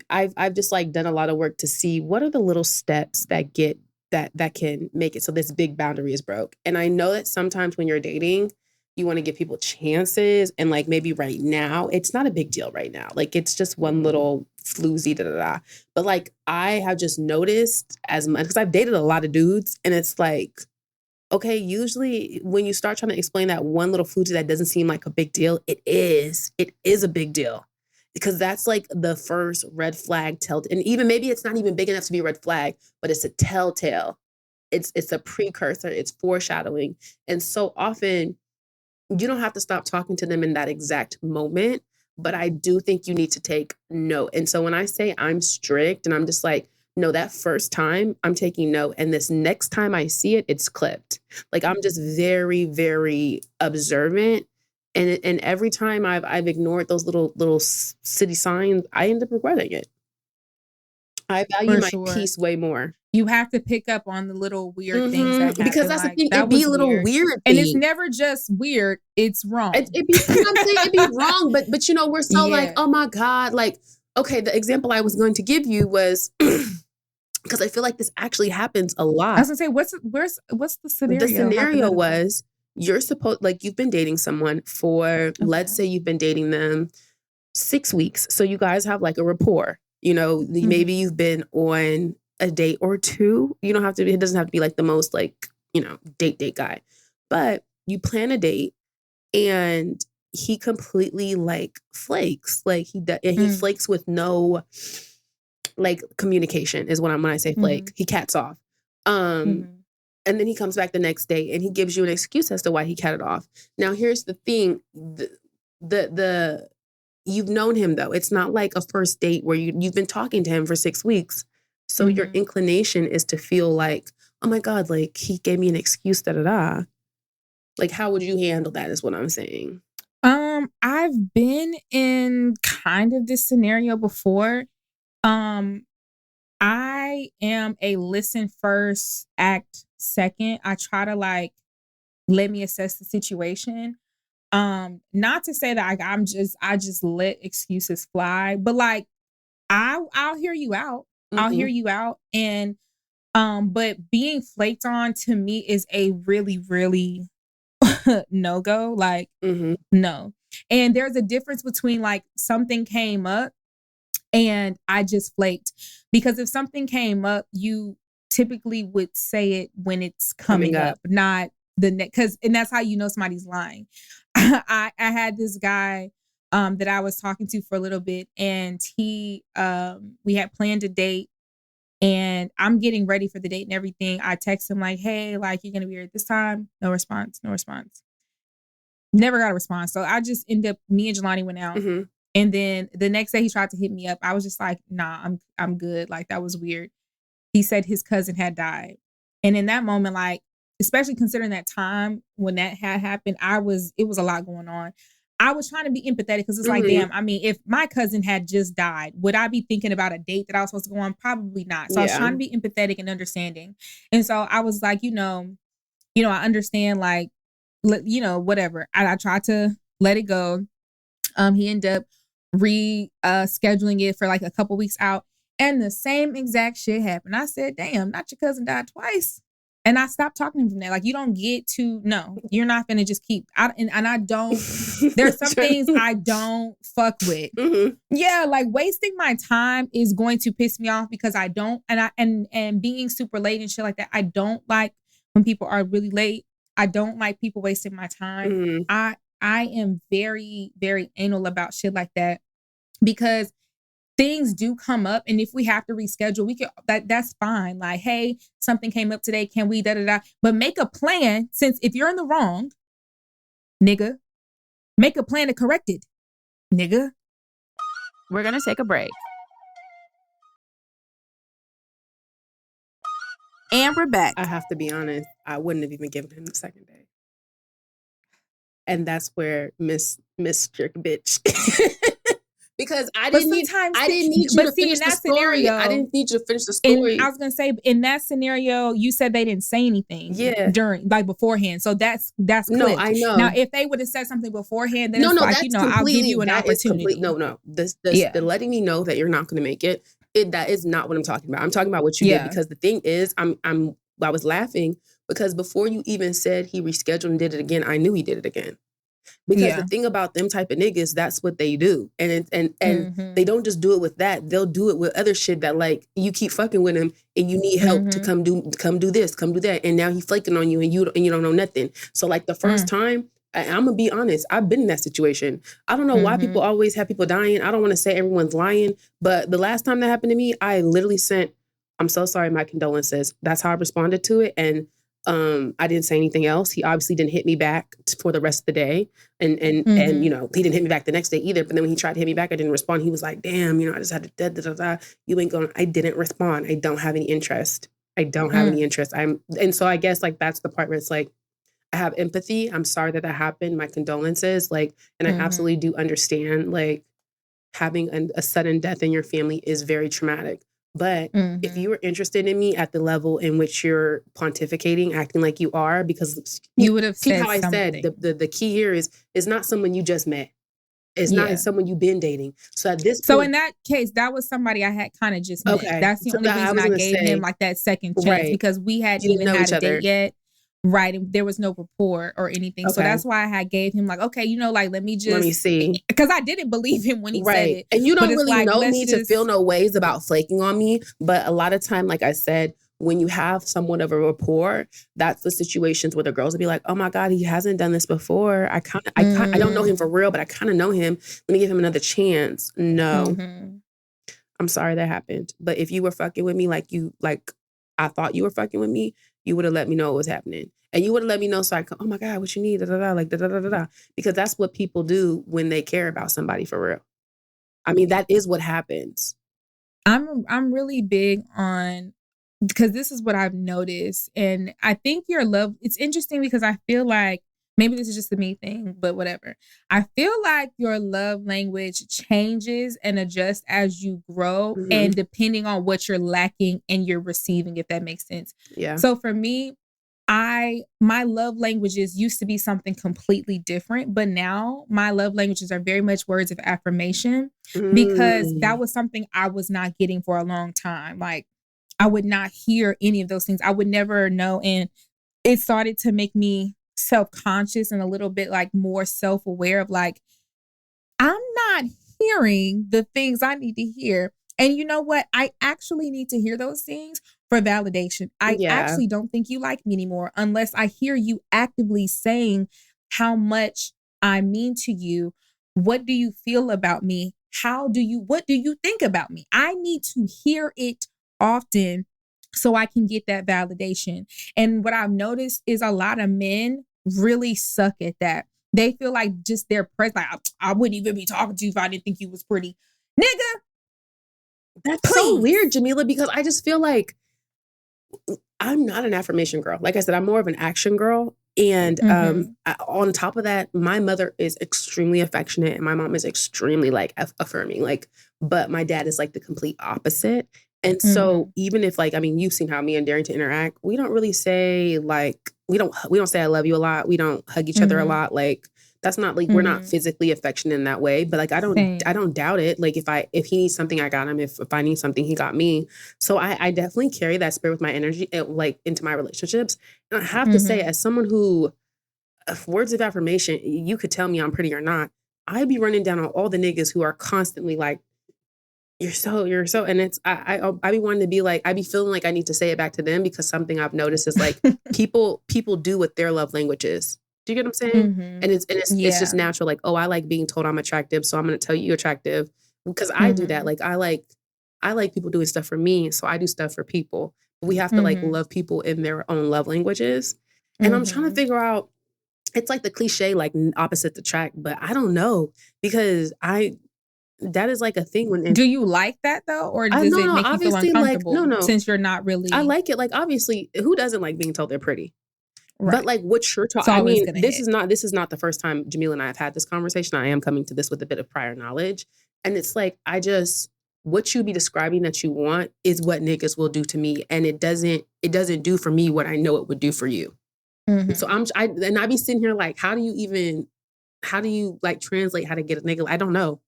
I've just like done a lot of work to see what are the little steps that get that can make it so this big boundary is broke. And I know that sometimes when you're dating, you want to give people chances, and like maybe right now it's not a big deal right now. Like it's just one little floozy da. But like I have just noticed, as much because I've dated a lot of dudes, and it's like, okay, usually when you start trying to explain that one little floozy that doesn't seem like a big deal, it is a big deal. Because that's like the first red flag and even maybe it's not even big enough to be a red flag, but it's a telltale. It's a precursor, it's foreshadowing. And so often you don't have to stop talking to them in that exact moment, but I do think you need to take note. And so when I say I'm strict and I'm just like, no, that first time I'm taking note, and this next time I see it, it's clipped. Like I'm just very, very observant. And every time I've ignored those little city signs, I end up regretting it. I value my peace way more. You have to pick up on the little weird things that happen. Because that's like, the thing. It'd be a little weird and it's never just weird. It's wrong. It'd be, you know what I'm saying? It'd be wrong. But you know, we're so like, oh my God. Like, okay, the example I was going to give you was because I feel like this actually happens a lot. I was gonna say, what's the scenario? The scenario was, you're supposed, like, you've been dating someone for, let's say you've been dating them 6 weeks. So you guys have like a rapport, you know, maybe you've been on a date or two. You don't have to, it doesn't have to be like the most like, you know, date guy, but you plan a date and he completely like flakes. Like he flakes with no like communication is when I say flake, he cats off. And then he comes back the next day and he gives you an excuse as to why he catted off. Now, here's the thing. The you've known him, though. It's not like a first date where you've been talking to him for 6 weeks. So your inclination is to feel like, oh, my God, like he gave me an excuse, da-da-da. Like, how would you handle that is what I'm saying. I've been in kind of this scenario before. I am a listen first, act second. I try to like let me assess the situation. Not to say that I just let excuses fly, but like I'll hear you out. I'll hear you out. And but being flaked on to me is a really, really no-go. Like no. And there's a difference between like something came up and I just flaked. Because if something came up, you typically would say it when it's coming up, not the next. And that's how you know somebody's lying. I had this guy that I was talking to for a little bit, and we had planned a date, and I'm getting ready for the date and everything. I text him like, hey, like, you're going to be here at this time. No response. Never got a response. So I just ended up, me and Jelani went out. And then the next day he tried to hit me up. I was just like, nah, I'm good. Like, that was weird. He said his cousin had died. And in that moment, like, especially considering that time when that had happened, it was a lot going on. I was trying to be empathetic because it's like, damn, I mean, if my cousin had just died, would I be thinking about a date that I was supposed to go on? Probably not. So I was trying to be empathetic and understanding. And so I was like, you know, I understand, like, whatever. I tried to let it go. He ended up scheduling it for like a couple weeks out, and the same exact shit happened. I said, damn, not your cousin died twice. And I stopped talking to him from there. Like, you don't get to, no, you're not going to just keep, and I don't, there's some things I don't fuck with. Mm-hmm. Yeah, like wasting my time is going to piss me off because I don't, and being super late and shit like that. I don't like when people are really late. I don't like people wasting my time. Mm-hmm. I am very, very anal about shit like that because things do come up, and if we have to reschedule, we can. That's fine. Like, hey, something came up today. Can we da? But make a plan. Since if you're in the wrong, nigga, make a plan to correct it, nigga. We're gonna take a break. And we're back. I have to be honest. I wouldn't have even given him the second day, and that's where Miss Jerk bitch. Because I didn't need you to finish the story. I didn't need you to finish the story. I was gonna say, in that scenario, you said they didn't say anything. Yeah. During, like, beforehand. So that's clipped. No, I know. Now, if they would have said something beforehand, then it's like, I'll give you an opportunity. The letting me know that you're not gonna make it. That is not what I'm talking about. I'm talking about what you did, because the thing is, I was laughing because before you even said he rescheduled and did it again, I knew he did it again. Because the thing about them type of niggas, that's what they do. And they don't just do it with that. They'll do it with other shit that, like, you keep fucking with him and you need help to come do this, come do that. And now he's flaking on you and you don't know nothing. So, like, the first time, I'm going to be honest, I've been in that situation. I don't know why people always have people dying. I don't want to say everyone's lying. But the last time that happened to me, I literally sent, I'm so sorry, my condolences. That's how I responded to it. And I didn't say anything else. He obviously didn't hit me back for the rest of the day. And you know, he didn't hit me back the next day either. But then when he tried to hit me back, I didn't respond. He was like, damn, you know, I just had to you ain't going. I didn't respond. I don't have any interest. And so I guess, like, that's the part where it's like, I have empathy. I'm sorry that happened. My condolences. Like, and I absolutely do understand, like, having a sudden death in your family is very traumatic. But if you were interested in me at the level in which you're pontificating, acting like you are, because you would have said how I something. said the key here is not someone you just met. It's not someone you've been dating. So at this point, so in that case, that was somebody I had kind of just met. Okay. That's the only reason I gave him like that second chance, because we hadn't even had a date yet. Right. And there was no rapport or anything. Okay. So that's why I gave him like, okay, you know, like, let me see. Because I didn't believe him when he said it. And you don't really know me to feel no ways about flaking on me. But a lot of time, like I said, when you have somewhat of a rapport, that's the situations where the girls will be like, oh my God, he hasn't done this before. I don't know him for real, but I kind of know him. Let me give him another chance. No. I'm sorry that happened. But if you were fucking with me like I thought you were fucking with me, you would have let me know what was happening. And you would have let me know so I could, oh my God, what you need, because that's what people do when they care about somebody for real. I mean, that is what happens. I'm really big on, because this is what I've noticed. And I think your love, it's interesting because I feel like, maybe this is just a me thing, but whatever. I feel like your love language changes and adjusts as you grow, and depending on what you're lacking and you're receiving, if that makes sense. Yeah. So for me, my love languages used to be something completely different, but now my love languages are very much words of affirmation, because that was something I was not getting for a long time. Like, I would not hear any of those things. I would never know. And it started to make me self-conscious and a little bit like more self-aware of like, I'm not hearing the things I need to hear. And you know what? I actually need to hear those things for validation. I actually don't think you like me anymore unless I hear you actively saying how much I mean to you. What do you feel about me? What do you think about me? I need to hear it often so I can get that validation. And what I've noticed is a lot of men really suck at that. They feel like just their presence, like, I wouldn't even be talking to you if I didn't think you was pretty. Nigga, that's so weird, Jamila, because I just feel like I'm not an affirmation girl. Like I said, I'm more of an action girl. And on top of that, my mother is extremely affectionate and my mom is extremely like affirming. Like, but my dad is like the complete opposite. And so even if like, I mean, you've seen how me and Darrington interact. We don't really say like, we don't say I love you a lot. We don't hug each other a lot. Like, That's not like we're not physically affectionate in that way, but like I don't doubt it. Like if he needs something, I got him. If I need something, he got me. So I definitely carry that spirit with my energy, like into my relationships. And I have to say, as someone who, words of affirmation, you could tell me I'm pretty or not. I'd be running down on all the niggas who are constantly like, you're so, and it's I be wanting to be like, I be feeling like I need to say it back to them, because something I've noticed is like people do what their love language is. Do you get what I'm saying? And it's just natural. Like, oh, I like being told I'm attractive, so I'm going to tell you you're attractive, because I do that. Like I like people doing stuff for me, so I do stuff for people. We have to like love people in their own love languages. And I'm trying to figure out. It's like the cliche, like opposites attract, but I don't know, because that is like a thing when. Do you like that though, or does it make you feel uncomfortable? Like, no. Since you're not really. I like it. Like obviously, who doesn't like being told they're pretty? Right. But like what you're talking, I mean, this is not the first time Jamila and I have had this conversation. I am coming to this with a bit of prior knowledge. And it's like, what you be describing that you want is what niggas will do to me. And it doesn't do for me what I know it would do for you. So I be sitting here like, how do you like translate how to get a nigga? I don't know.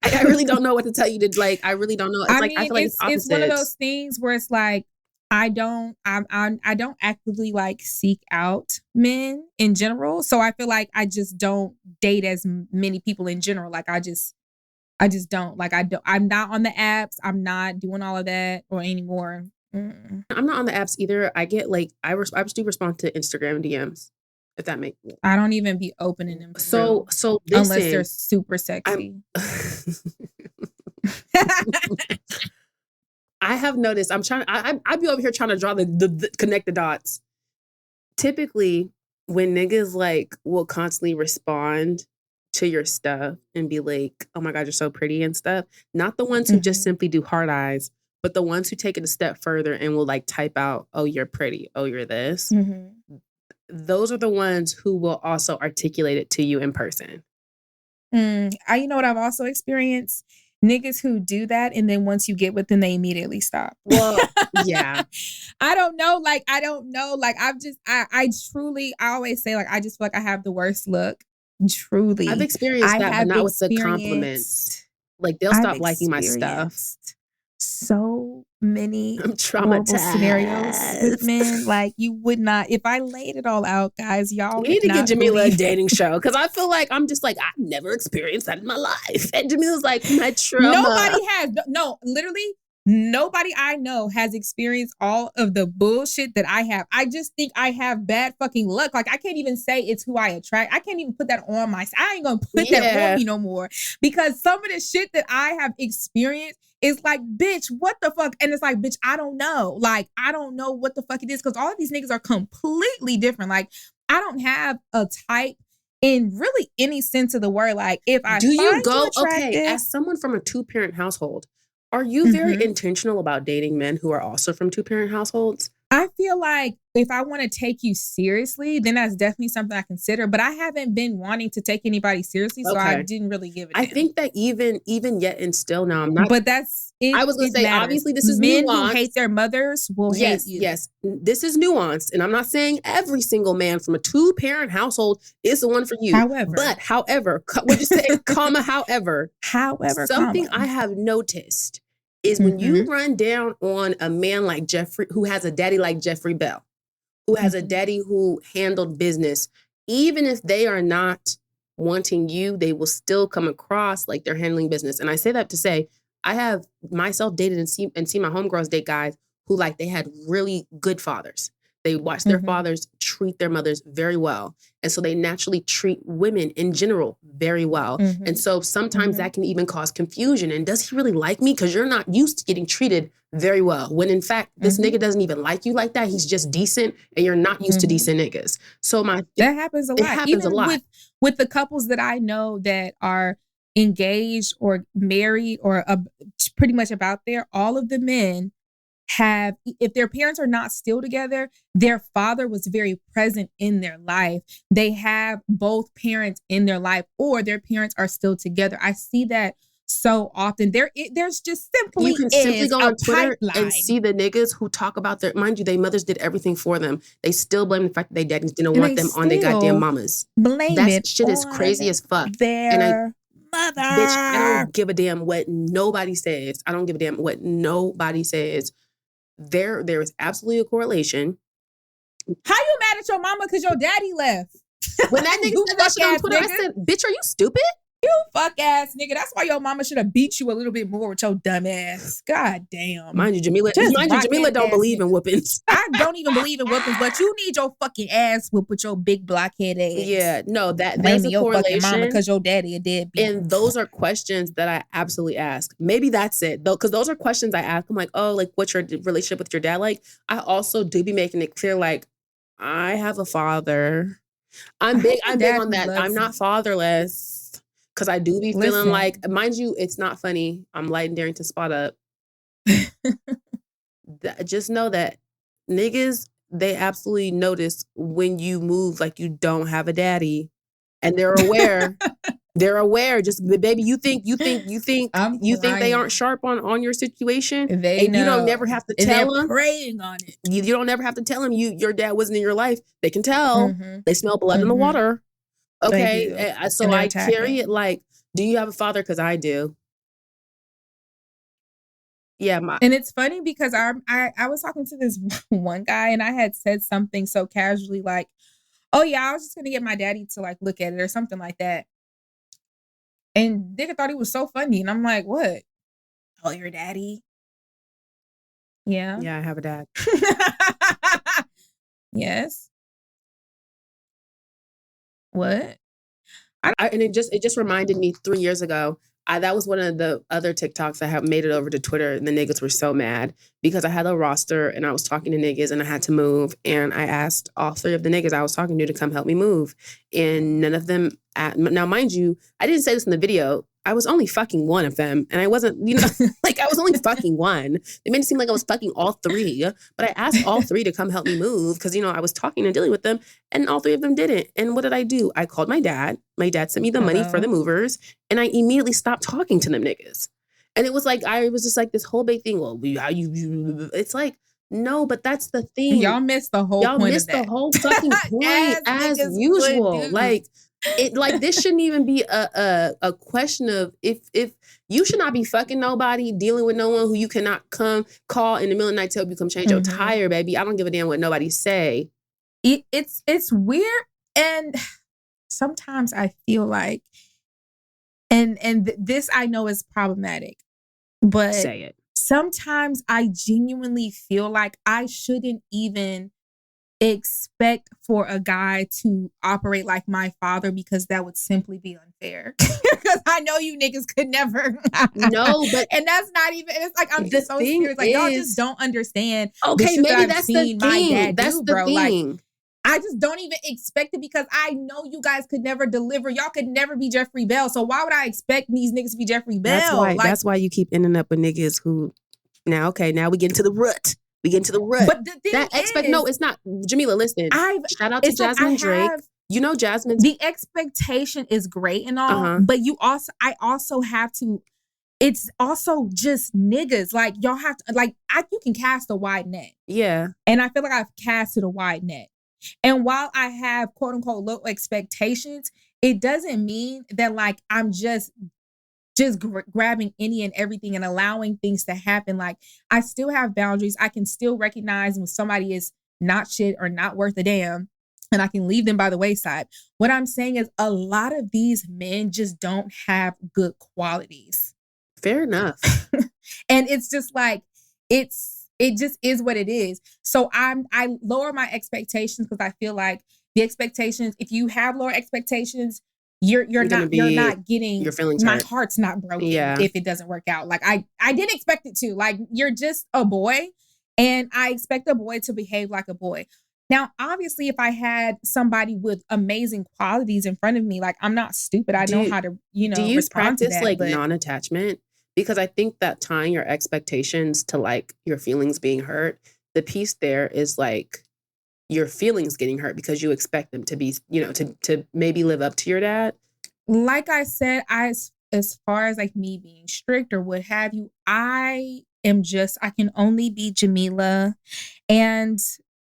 I really don't know what to tell you to like, I really don't know. It's I feel like it's one of those things where it's like, I don't actively like seek out men in general. So I feel like I just don't date as many people in general. Like I just don't. Like I'm not on the apps. I'm not doing all of that or anymore. I'm not on the apps either. I get like I just do respond to Instagram DMs, if that makes sense. I don't even be opening them. So listen, unless they're super sexy. I have noticed, I be over here trying to draw the connect the dots. Typically, when niggas like will constantly respond to your stuff and be like, oh my God, you're so pretty and stuff. Not the ones who just simply do hard eyes, but the ones who take it a step further and will like type out, oh, you're pretty. Oh, you're this. Those are the ones who will also articulate it to you in person. You know what I've also experienced? Niggas who do that, and then once you get with them, they immediately stop. Well, yeah. I don't know. Like, I truly, I always say, like, I just feel like I have the worst look. Truly. I've experienced that, but not with the compliments. Like, they'll stop liking my stuff. So many I'm traumatized scenarios with men. Like, you would not, if I laid it all out, guys, y'all. We need to get Jamila a dating show, because I feel like I'm just like, I've never experienced that in my life. And Jamila's like, my trauma. Nobody has. No, literally, nobody I know has experienced all of the bullshit that I have. I just think I have bad fucking luck. Like, I can't even say it's who I attract. I can't even put that on myself. I ain't gonna put that on me no more, because some of the shit that I have experienced is like, bitch, what the fuck? And it's like, bitch, I don't know. Like, I don't know what the fuck it is, because all of these niggas are completely different. Like, I don't have a type in really any sense of the word. Like, if I do you go okay as someone from a 2-parent household, are you very intentional about dating men who are also from 2-parent households? I feel like if I want to take you seriously, then that's definitely something I consider. But I haven't been wanting to take anybody seriously, so I didn't really give it. I think that even yet and still now, I'm not. But that's it. I was going to say, matters. Obviously, this is men nuanced. who hate their mothers will hate you. Yes, this is nuanced, and I'm not saying every single man from a 2-parent household is the one for you. However, would you say, however, something I have noticed is when you run down on a man like Jeffrey, who has a daddy like Jeffrey Bell, who has a daddy who handled business, even if they are not wanting you, they will still come across like they're handling business. And I say that to say, I have myself dated and seen my homegirls date guys who like they had really good fathers. They watch their fathers treat their mothers very well. And so they naturally treat women in general very well. And so sometimes that can even cause confusion. And does he really like me? Because you're not used to getting treated very well. When in fact, this nigga doesn't even like you like that. He's just decent and you're not used to decent niggas. So that happens a lot. It happens a lot. With the couples that I know that are engaged or married or pretty much about there, all of the men have, if their parents are not still together, their father was very present in their life. They have both parents in their life, or their parents are still together. I see that so often. There's just simply you can simply go on Twitter pipeline. and see the niggas who talk about their, mind you, their mothers did everything for them. They still blame the fact that their daddies didn't want them on their goddamn mamas. That shit is crazy as fuck. Their mother. Bitch, I don't give a damn what nobody says. I don't give a damn what nobody says. There is absolutely a correlation. How you mad at your mama because your daddy left? When that nigga said that shit on Twitter, I said, bitch, are you stupid? You fuck ass nigga. That's why your mama should have beat you a little bit more with your dumb ass. God damn. Mind you, Jamila don't believe in whoopings. I don't even believe in whoopings, but you need your fucking ass whooped with your big blockhead ass. Yeah, no, there's a your correlation. Fucking mama because your daddy a deadbeat. And those are questions that I absolutely ask. Maybe that's it though, because those are questions I ask. I'm like, oh, like what's your relationship with your dad like? I also do be making it clear, like, I have a father. I'm big on that. I'm not fatherless. Because I do be feeling like, mind you, it's not funny. I'm light and daring to spot up. Just know that niggas, they absolutely notice when you move like you don't have a daddy. And they're aware. They're aware. Just, baby, you think they aren't sharp on your situation. They know. You don't never have to tell them. Preying on it. You don't never have to tell them your dad wasn't in your life. They can tell. They smell blood in the water. Okay, so I carry it like, do you have a father? Because I do. Yeah, and it's funny because I was talking to this one guy and I had said something so casually like, oh yeah, I was just gonna get my daddy to like look at it or something like that. And nigga thought he was so funny, and I'm like, what? Oh, your daddy? Yeah. Yeah, I have a dad. Yes. What? And it just reminded me 3 years ago. That was one of the other TikToks that have made it over to Twitter, and the niggas were so mad because I had a roster and I was talking to niggas and I had to move, and I asked all 3 of the niggas I was talking to come help me move, and none of them. Now, mind you, I didn't say this in the video. I was only fucking one of them, and I wasn't, like I was only fucking one. It made it seem like I was fucking all 3, but I asked all 3 to come help me move because, I was talking and dealing with them, and all 3 of them didn't. And what did I do? I called my dad. My dad sent me the money for the movers, and I immediately stopped talking to them niggas. And it was like, I was just like this whole big thing. Well, it's like, no, but that's the thing. Y'all missed the whole point of that. Y'all missed the whole fucking point as usual. Like this shouldn't even be a question of if you should not be fucking nobody, dealing with no one who you cannot come call in the middle of the night to help you come change your tire, baby. I don't give a damn what nobody say. It's weird, and sometimes I feel like, and this I know is problematic, but say it. Sometimes I genuinely feel like I shouldn't even expect for a guy to operate like my father because that would simply be unfair. Because I know you niggas could never. No, but and that's not even. It's like I'm just so serious. Like y'all just don't understand. Okay, maybe that's the thing. That's the thing. Like, I just don't even expect it because I know you guys could never deliver. Y'all could never be Jeffrey Bell. So why would I expect these niggas to be Jeffrey Bell? That's why you keep ending up with niggas who. Now we get into the rut. But the thing no, it's not. Jamila, listen. Shout out to Jasmine Drake. Jasmine. The expectation is great and all, but I also have to. It's also just niggas. Like y'all have to. You can cast a wide net. Yeah. And I feel like I've casted a wide net. And while I have quote unquote low expectations, it doesn't mean that like I'm just grabbing any and everything and allowing things to happen. Like I still have boundaries. I can still recognize when somebody is not shit or not worth a damn, and I can leave them by the wayside. What I'm saying is a lot of these men just don't have good qualities. Fair enough. And it's just like, it just is what it is. So I lower my expectations because I feel like the expectations, if you have lower expectations, you're not getting your feelings my hurt. Heart's not broken if it doesn't work out. Like I didn't expect it to. Like you're just a boy, and I expect a boy to behave like a boy. Now, obviously, if I had somebody with amazing qualities in front of me, like I'm not stupid. I know how to, do you practice that, non-attachment? Because I think that tying your expectations to like your feelings being hurt, the piece there is like your feelings getting hurt because you expect them to be, to maybe live up to your dad. Like I said, as far as like me being strict or what have you, I can only be Jamila. And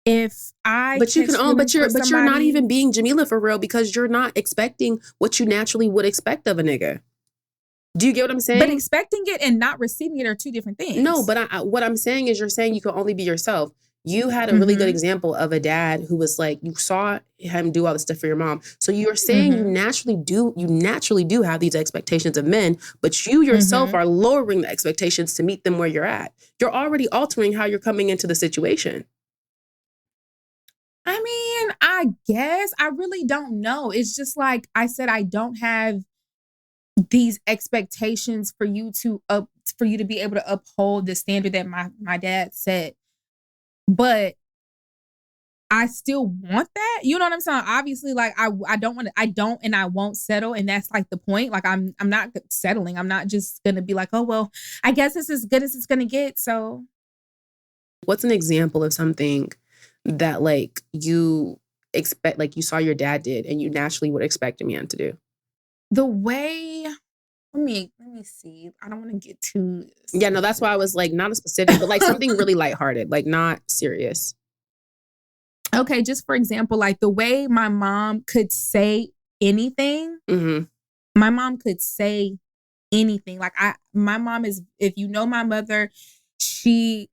if I But you can own, but you're somebody, not even being Jamila for real, because you're not expecting what you naturally would expect of a nigga. Do you get what I'm saying? But expecting it and not receiving it are two different things. No, but what I'm saying is, you're saying you can only be yourself. You had a really good example of a dad who was like, you saw him do all this stuff for your mom. So you're saying you naturally do have these expectations of men, but you yourself are lowering the expectations to meet them where you're at. You're already altering how you're coming into the situation. I mean, I guess I really don't know. It's just like I said, I don't have these expectations for you to be able to uphold the standard that my dad set. But I still want that. You know what I'm saying? Obviously, like I don't and I won't settle. And that's like the point. Like I'm not settling. I'm not just gonna be like, oh well, I guess it's as good as it's gonna get. So what's an example of something that like you expect, like you saw your dad did and you naturally would expect a man to do? The way, let me see. I don't want to get too specific. Yeah, no, that's why I was like, not a specific, but like something really lighthearted, like not serious. Okay, just for example, like the way my mom could say anything. My mom could say anything. Like my mom is, if you know my mother, she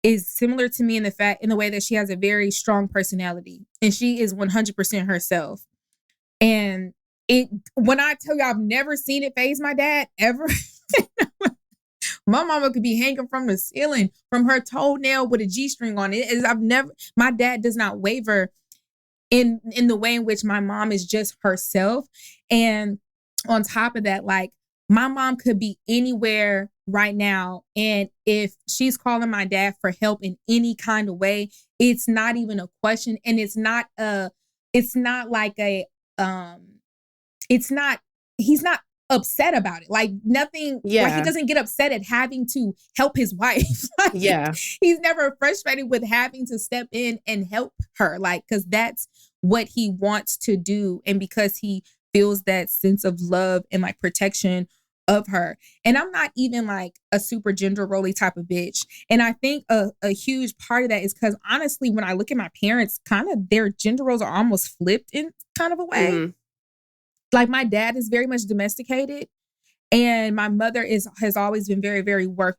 is similar to me in the way that she has a very strong personality, and she is 100% herself. And when I tell you, I've never seen it faze my dad ever. My mama could be hanging from the ceiling from her toenail with a G-string on it. My dad does not waver in the way in which my mom is just herself. And on top of that, like my mom could be anywhere right now. And if she's calling my dad for help in any kind of way, it's not even a question. And he's not upset about it. Like nothing, like he doesn't get upset at having to help his wife. Like, he's never frustrated with having to step in and help her. Like, cause that's what he wants to do. And because he feels that sense of love and like protection of her. And I'm not even like a super gender rolly type of bitch. And I think a huge part of that is because honestly, when I look at my parents, kind of their gender roles are almost flipped in kind of a way. Like my dad is very much domesticated, and my mother has always been very, very work.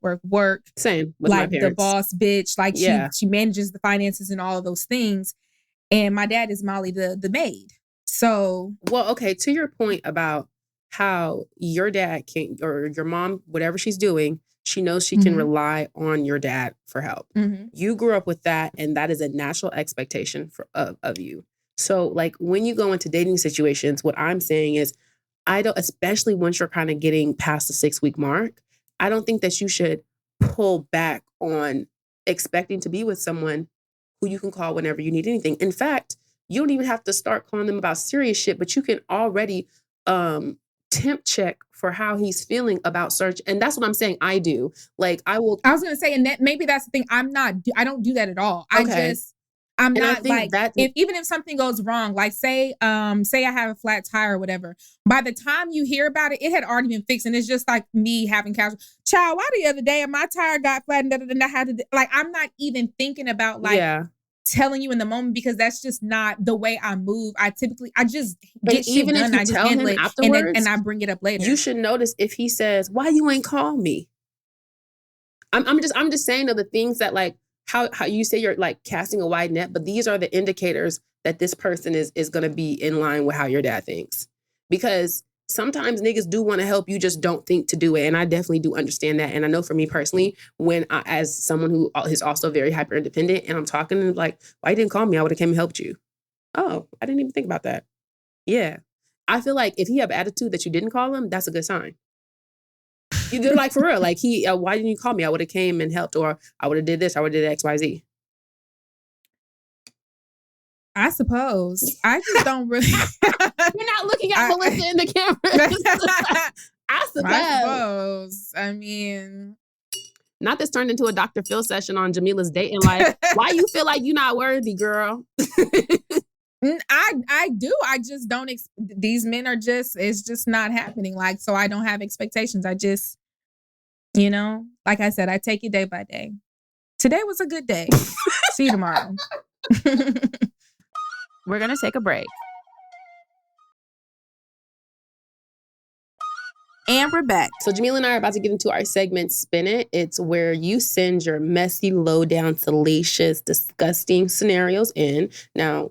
Same with like my parents. The boss bitch. Like she manages the finances and all of those things. And my dad is Molly the maid. So well, okay, to your point about how your dad can, or your mom, whatever she's doing, she knows she can rely on your dad for help. You grew up with that, and that is a natural expectation of you. So like when you go into dating situations, what I'm saying is, especially once you're kind of getting past the 6-week mark, I don't think that you should pull back on expecting to be with someone who you can call whenever you need anything. In fact, you don't even have to start calling them about serious shit, but you can already temp check for how he's feeling about search. And that's what I'm saying I do. Like I was going to say, and that maybe that's the thing. I don't do that at all. Okay. I'm not like, even if something goes wrong, like say I have a flat tire or whatever, by the time you hear about it, it had already been fixed. And it's just like me having casual, child, why the other day my tire got flat and I had to, like, I'm not even thinking about like telling you in the moment, because that's just not the way I move. I just get shit even done. if you I just tell handle him it afterwards, and I bring it up later. You should notice if he says, why you ain't call me? I'm just saying the things that like, how you say you're like casting a wide net, but these are the indicators that this person is going to be in line with how your dad thinks. Because sometimes niggas do want to help, you just don't think to do it. And I definitely do understand that. And I know for me personally, when as someone who is also very hyper independent, and I'm talking and like, why you didn't call me? I would have came and helped you. Oh, I didn't even think about that. Yeah. I feel like if he have attitude that you didn't call him, that's a good sign. You're like, for real, like why didn't you call me? I would have came and helped, or I would have did this, I would have did X, Y, Z. I suppose. I just don't really. You're not looking at Melisa in the camera. I suppose. I mean, not this turned into a Dr. Phil session on Jamila's dating life. Why you feel like you're not worthy, girl? I do. I just don't. These men are just. It's just not happening. Like, so I don't have expectations. I just, like I said, I take it day by day. Today was a good day. See you tomorrow. We're gonna take a break. And we're back. So Jamila and I are about to get into our segment, Spin It. It's where you send your messy, low-down, salacious, disgusting scenarios in. Now,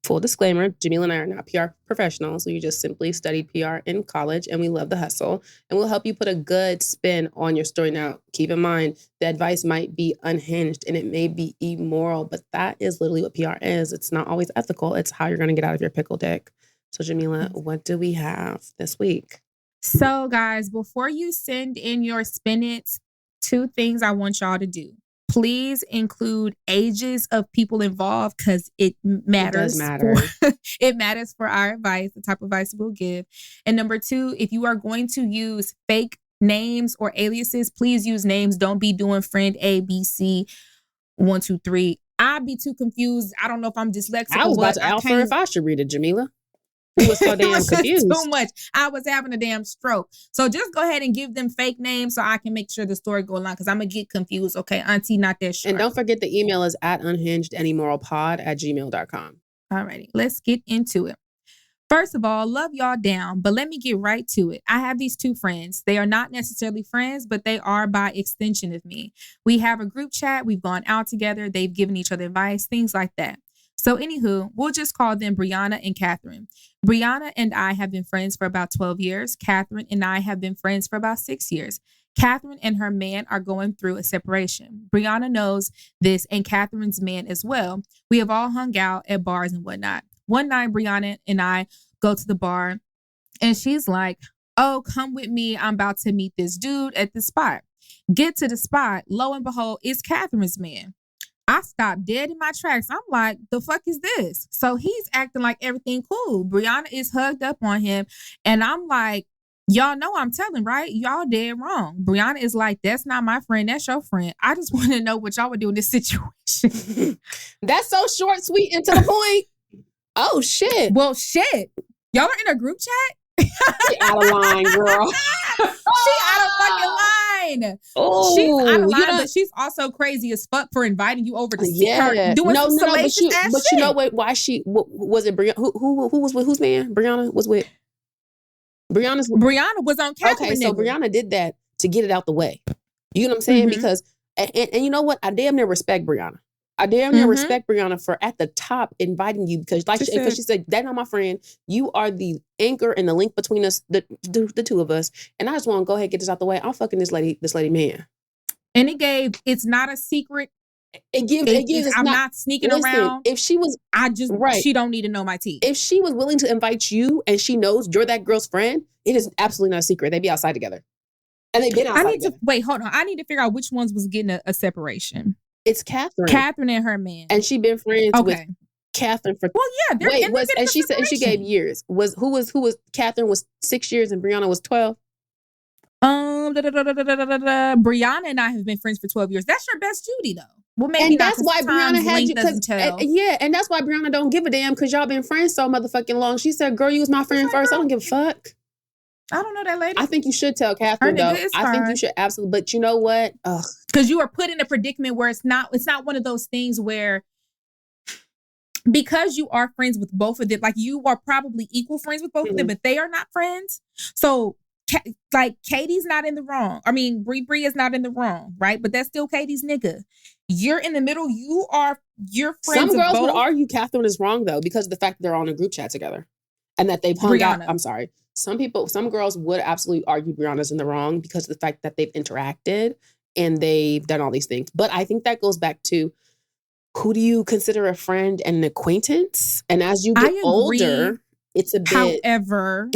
full disclaimer, Jamila and I are not PR professionals. We just simply studied PR in college, and we love the hustle. And we'll help you put a good spin on your story. Now, keep in mind, the advice might be unhinged, and it may be immoral, but that is literally what PR is. It's not always ethical. It's how you're going to get out of your pickle dick. So Jamila, what do we have this week? So, guys, before you send in your Spin It, 2 things I want y'all to do. Please include ages of people involved because it matters. It does matter. It matters for our advice, the type of advice we'll give. And number 2, if you are going to use fake names or aliases, please use names. Don't be doing friend A, B, C, 1, 2, 3. I'd be too confused. I don't know if I'm dyslexic. I was about to offer if I should read it, Jamila. It was so damn confused. Too much. I was having a damn stroke. So just go ahead and give them fake names so I can make sure the story go along because I'm going to get confused. Okay, auntie, not that sure. And don't forget the email is @unhingedanyMoralPod@gmail.com. All righty, let's get into it. First of all, love y'all down, but let me get right to it. I have these 2 friends. They are not necessarily friends, but they are by extension of me. We have a group chat. We've gone out together. They've given each other advice, things like that. So anywho, we'll just call them Brianna and Catherine. Brianna and I have been friends for about 12 years. Catherine and I have been friends for about 6 years. Catherine and her man are going through a separation. Brianna knows this and Catherine's man as well. We have all hung out at bars and whatnot. One night, Brianna and I go to the bar and she's like, oh, come with me. I'm about to meet this dude at the spot. Get to the spot. Lo and behold, it's Catherine's man. I stopped dead in my tracks. I'm like, the fuck is this? So he's acting like everything cool. Brianna is hugged up on him. And I'm like, y'all know I'm telling, right? Y'all dead wrong. Brianna is like, that's not my friend. That's your friend. I just want to know what y'all would do in this situation. That's so short, sweet, and to the point. Oh, shit. Well, shit. Y'all are in a group chat? She out of line, girl. She out of fucking line. Oh, she's out of line, but she's also crazy as fuck for inviting you over to see her doing some salacious ass but shit. You know what? Why was it Brianna? Who was with whose man? Brianna was with. Brianna was on Catherine. Okay, so Brianna did that to get it out the way. You know what I'm saying? Mm-hmm. Because and you know what? I damn near respect Brianna. I damn near respect Brianna for at the top inviting you because she said, that's not my friend. You are the anchor and the link between us, the 2 of us. And I just want to go ahead and get this out the way. I'm fucking this lady man. And it's not a secret. It gives I'm not sneaking around. If she was, she don't need to know my tea. If she was willing to invite you and she knows you're that girl's friend, it is absolutely not a secret. They'd be outside together. And they've been outside together. Wait, hold on. I need to figure out which ones was getting a separation. It's Catherine. Catherine and her man. And she been friends with Catherine for. Well, yeah. She gave years. Who was Catherine was 6 years and Brianna was 12. Brianna and I have been friends for 12 years. That's your best Judy though. Well, maybe and not, that's why Brianna had you. And that's why Brianna don't give a damn because y'all been friends so motherfucking long. She said, "Girl, you was my friend first. I don't give a fuck." I don't know that lady. I think you should tell Catherine though. I think you should absolutely. But you know what? Because you are put in a predicament where it's not one of those things where because you are friends with both of them, like you are probably equal friends with both of them, but they are not friends. So like Katie's not in the wrong. I mean, Bree is not in the wrong, right? But that's still Katie's nigga. You're in the middle. You're friends. Some girls would argue Catherine is wrong though because of the fact that they're on a group chat together and that they've hung out. I'm sorry. Some girls would absolutely argue Brianna's in the wrong because of the fact that they've interacted and they've done all these things. But I think that goes back to who do you consider a friend and an acquaintance? And as you get older, it's a bit. However,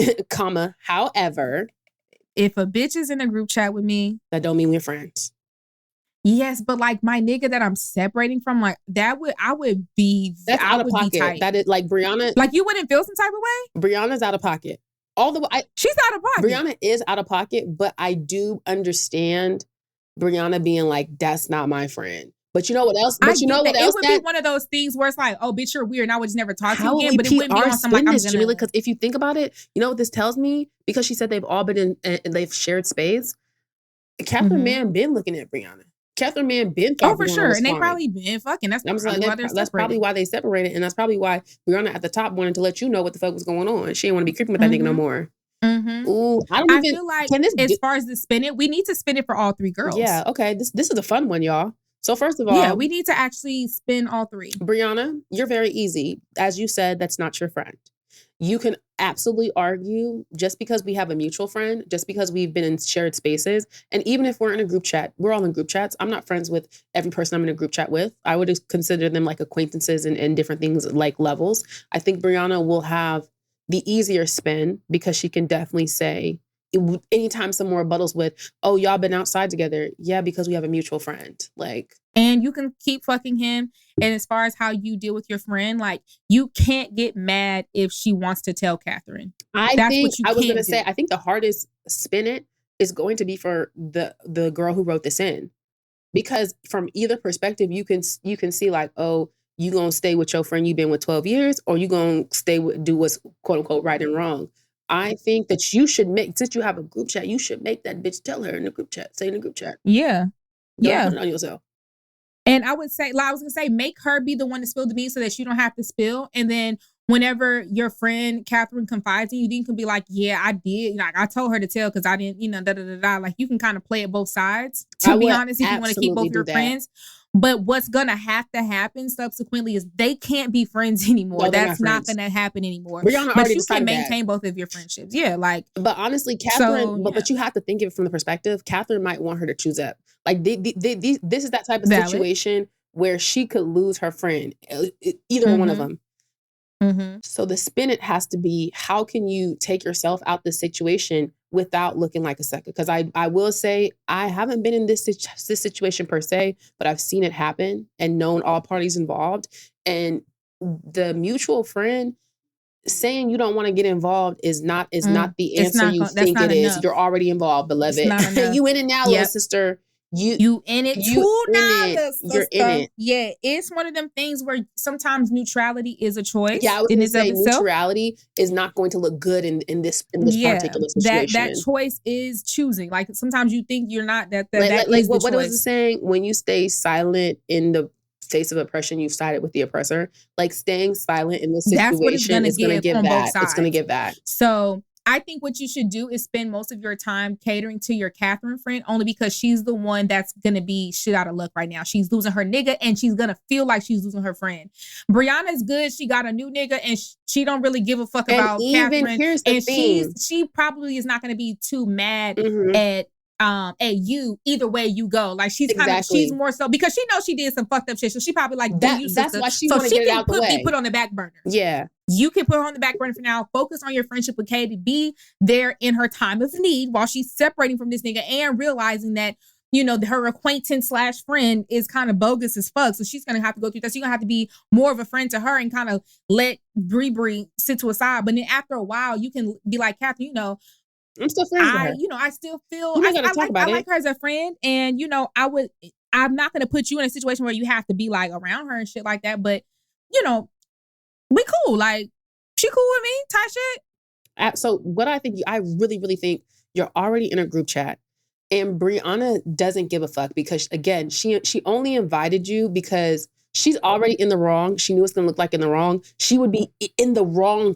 if a bitch is in a group chat with me, that don't mean we're friends. Yes, but like my nigga that I'm separating from, like I would be. That's out of pocket. That is like Brianna. Like you wouldn't feel some type of way. Brianna's out of pocket. She's out of pocket. Brianna is out of pocket, but I do understand Brianna being like, that's not my friend. But you know what else? But you know what else? It would be one of those things where it's like, oh, bitch, you're weird, and I would just never talk to you again. But it wouldn't be on some like I'm gonna. Jamila, because if you think about it, you know what this tells me? Because she said they've all been in and they've shared space. Catherine Man been looking at Brianna. Catherine Man been oh for sure, and they probably been fucking. That's probably why they separated, and that's probably why Brianna at the top wanted to let you know what the fuck was going on. She didn't want to be creeping with that nigga no more. Ooh, I feel like as far as the spin it, we need to spin it for all three girls. Yeah, okay. This is a fun one, y'all. So first of all, we need to actually spin all three. Brianna, you're very easy. As you said, that's not your friend. You can absolutely argue just because we have a mutual friend, just because we've been in shared spaces. And even if we're in a group chat, we're all in group chats. I'm not friends with every person I'm in a group chat with. I would consider them like acquaintances and different things like levels. I think Brianna will have the easier spin because she can definitely say, anytime someone rebuttals with, oh, y'all been outside together. Yeah, because we have a mutual friend. Like, and you can keep fucking him. And as far as how you deal with your friend, like, you can't get mad if she wants to tell Catherine. I was going to say, I think the hardest spin it is going to be for the girl who wrote this in. Because from either perspective, you can see like, oh, you going to stay with your friend you've been with 12 years, or you going to do what's quote unquote right and wrong. I think that you should since you have a group chat, you should make that bitch tell her in the group chat. Say in the group chat. Yeah. Don't put it on yourself. And I would say, like I was going to say, make her be the one to spill the beans so that you don't have to spill. And then whenever your friend Catherine confides in you, then you can be like, yeah, I did. Like, I told her to tell because I didn't, da-da-da-da. Like, you can kind of play it both sides, to be honest, if you want to keep both your friends. But what's going to have to happen subsequently is they can't be friends anymore. That's not going to happen anymore. But you can maintain both of your friendships. Yeah, like. But honestly, Catherine, but you have to think of it from the perspective, Catherine might want her to choose up. Like, this is that type of situation where she could lose her friend, either one of them. So the spin it has to be, how can you take yourself out the situation without looking like a sucker? Because I will say, I haven't been in this situation per se, but I've seen it happen and known all parties involved. And the mutual friend saying you don't want to get involved is not the answer you think it is. You're already involved, beloved. You in it now, little sister. You in it too now, you're in it. Yeah, it's one of them things where sometimes neutrality is a choice. Yeah, I was going to say neutrality is not going to look good in this particular situation. That choice is choosing. Like, sometimes you think you're not that what was it saying? When you stay silent in the face of oppression, you've sided with the oppressor. Like, staying silent in this situation is going to give that. It's going to give that. So I think what you should do is spend most of your time catering to your Catherine friend, only because she's the one that's going to be shit out of luck right now. She's losing her nigga and she's going to feel like she's losing her friend. Brianna's good. She got a new nigga and she don't really give a fuck about Catherine. Here's the thing. She probably is not going to be too mad at you either way you go. Like, she's she's more so because she knows she did some fucked up shit. So she probably like, that's why she want to get it out the way. Be put on the back burner. Yeah. You can put her on the back burner for now. Focus on your friendship with Katie. Be there in her time of need while she's separating from this nigga and realizing that, you know, her acquaintance / friend is kind of bogus as fuck. So she's going to have to go through that. So you're going to have to be more of a friend to her and kind of let Bree sit to a side. But then after a while, you can be like, Catherine, you know, I'm still friends with her. You know, I still feel I like her as a friend. And, you know, I'm not going to put you in a situation where you have to be like around her and shit like that. But, you know, we cool. Like, she cool with me type shit. So what I really, really think you're already in a group chat and Brianna doesn't give a fuck because, again, she only invited you because she's already in the wrong. She knew it's going to look like in the wrong. She would be in the wrong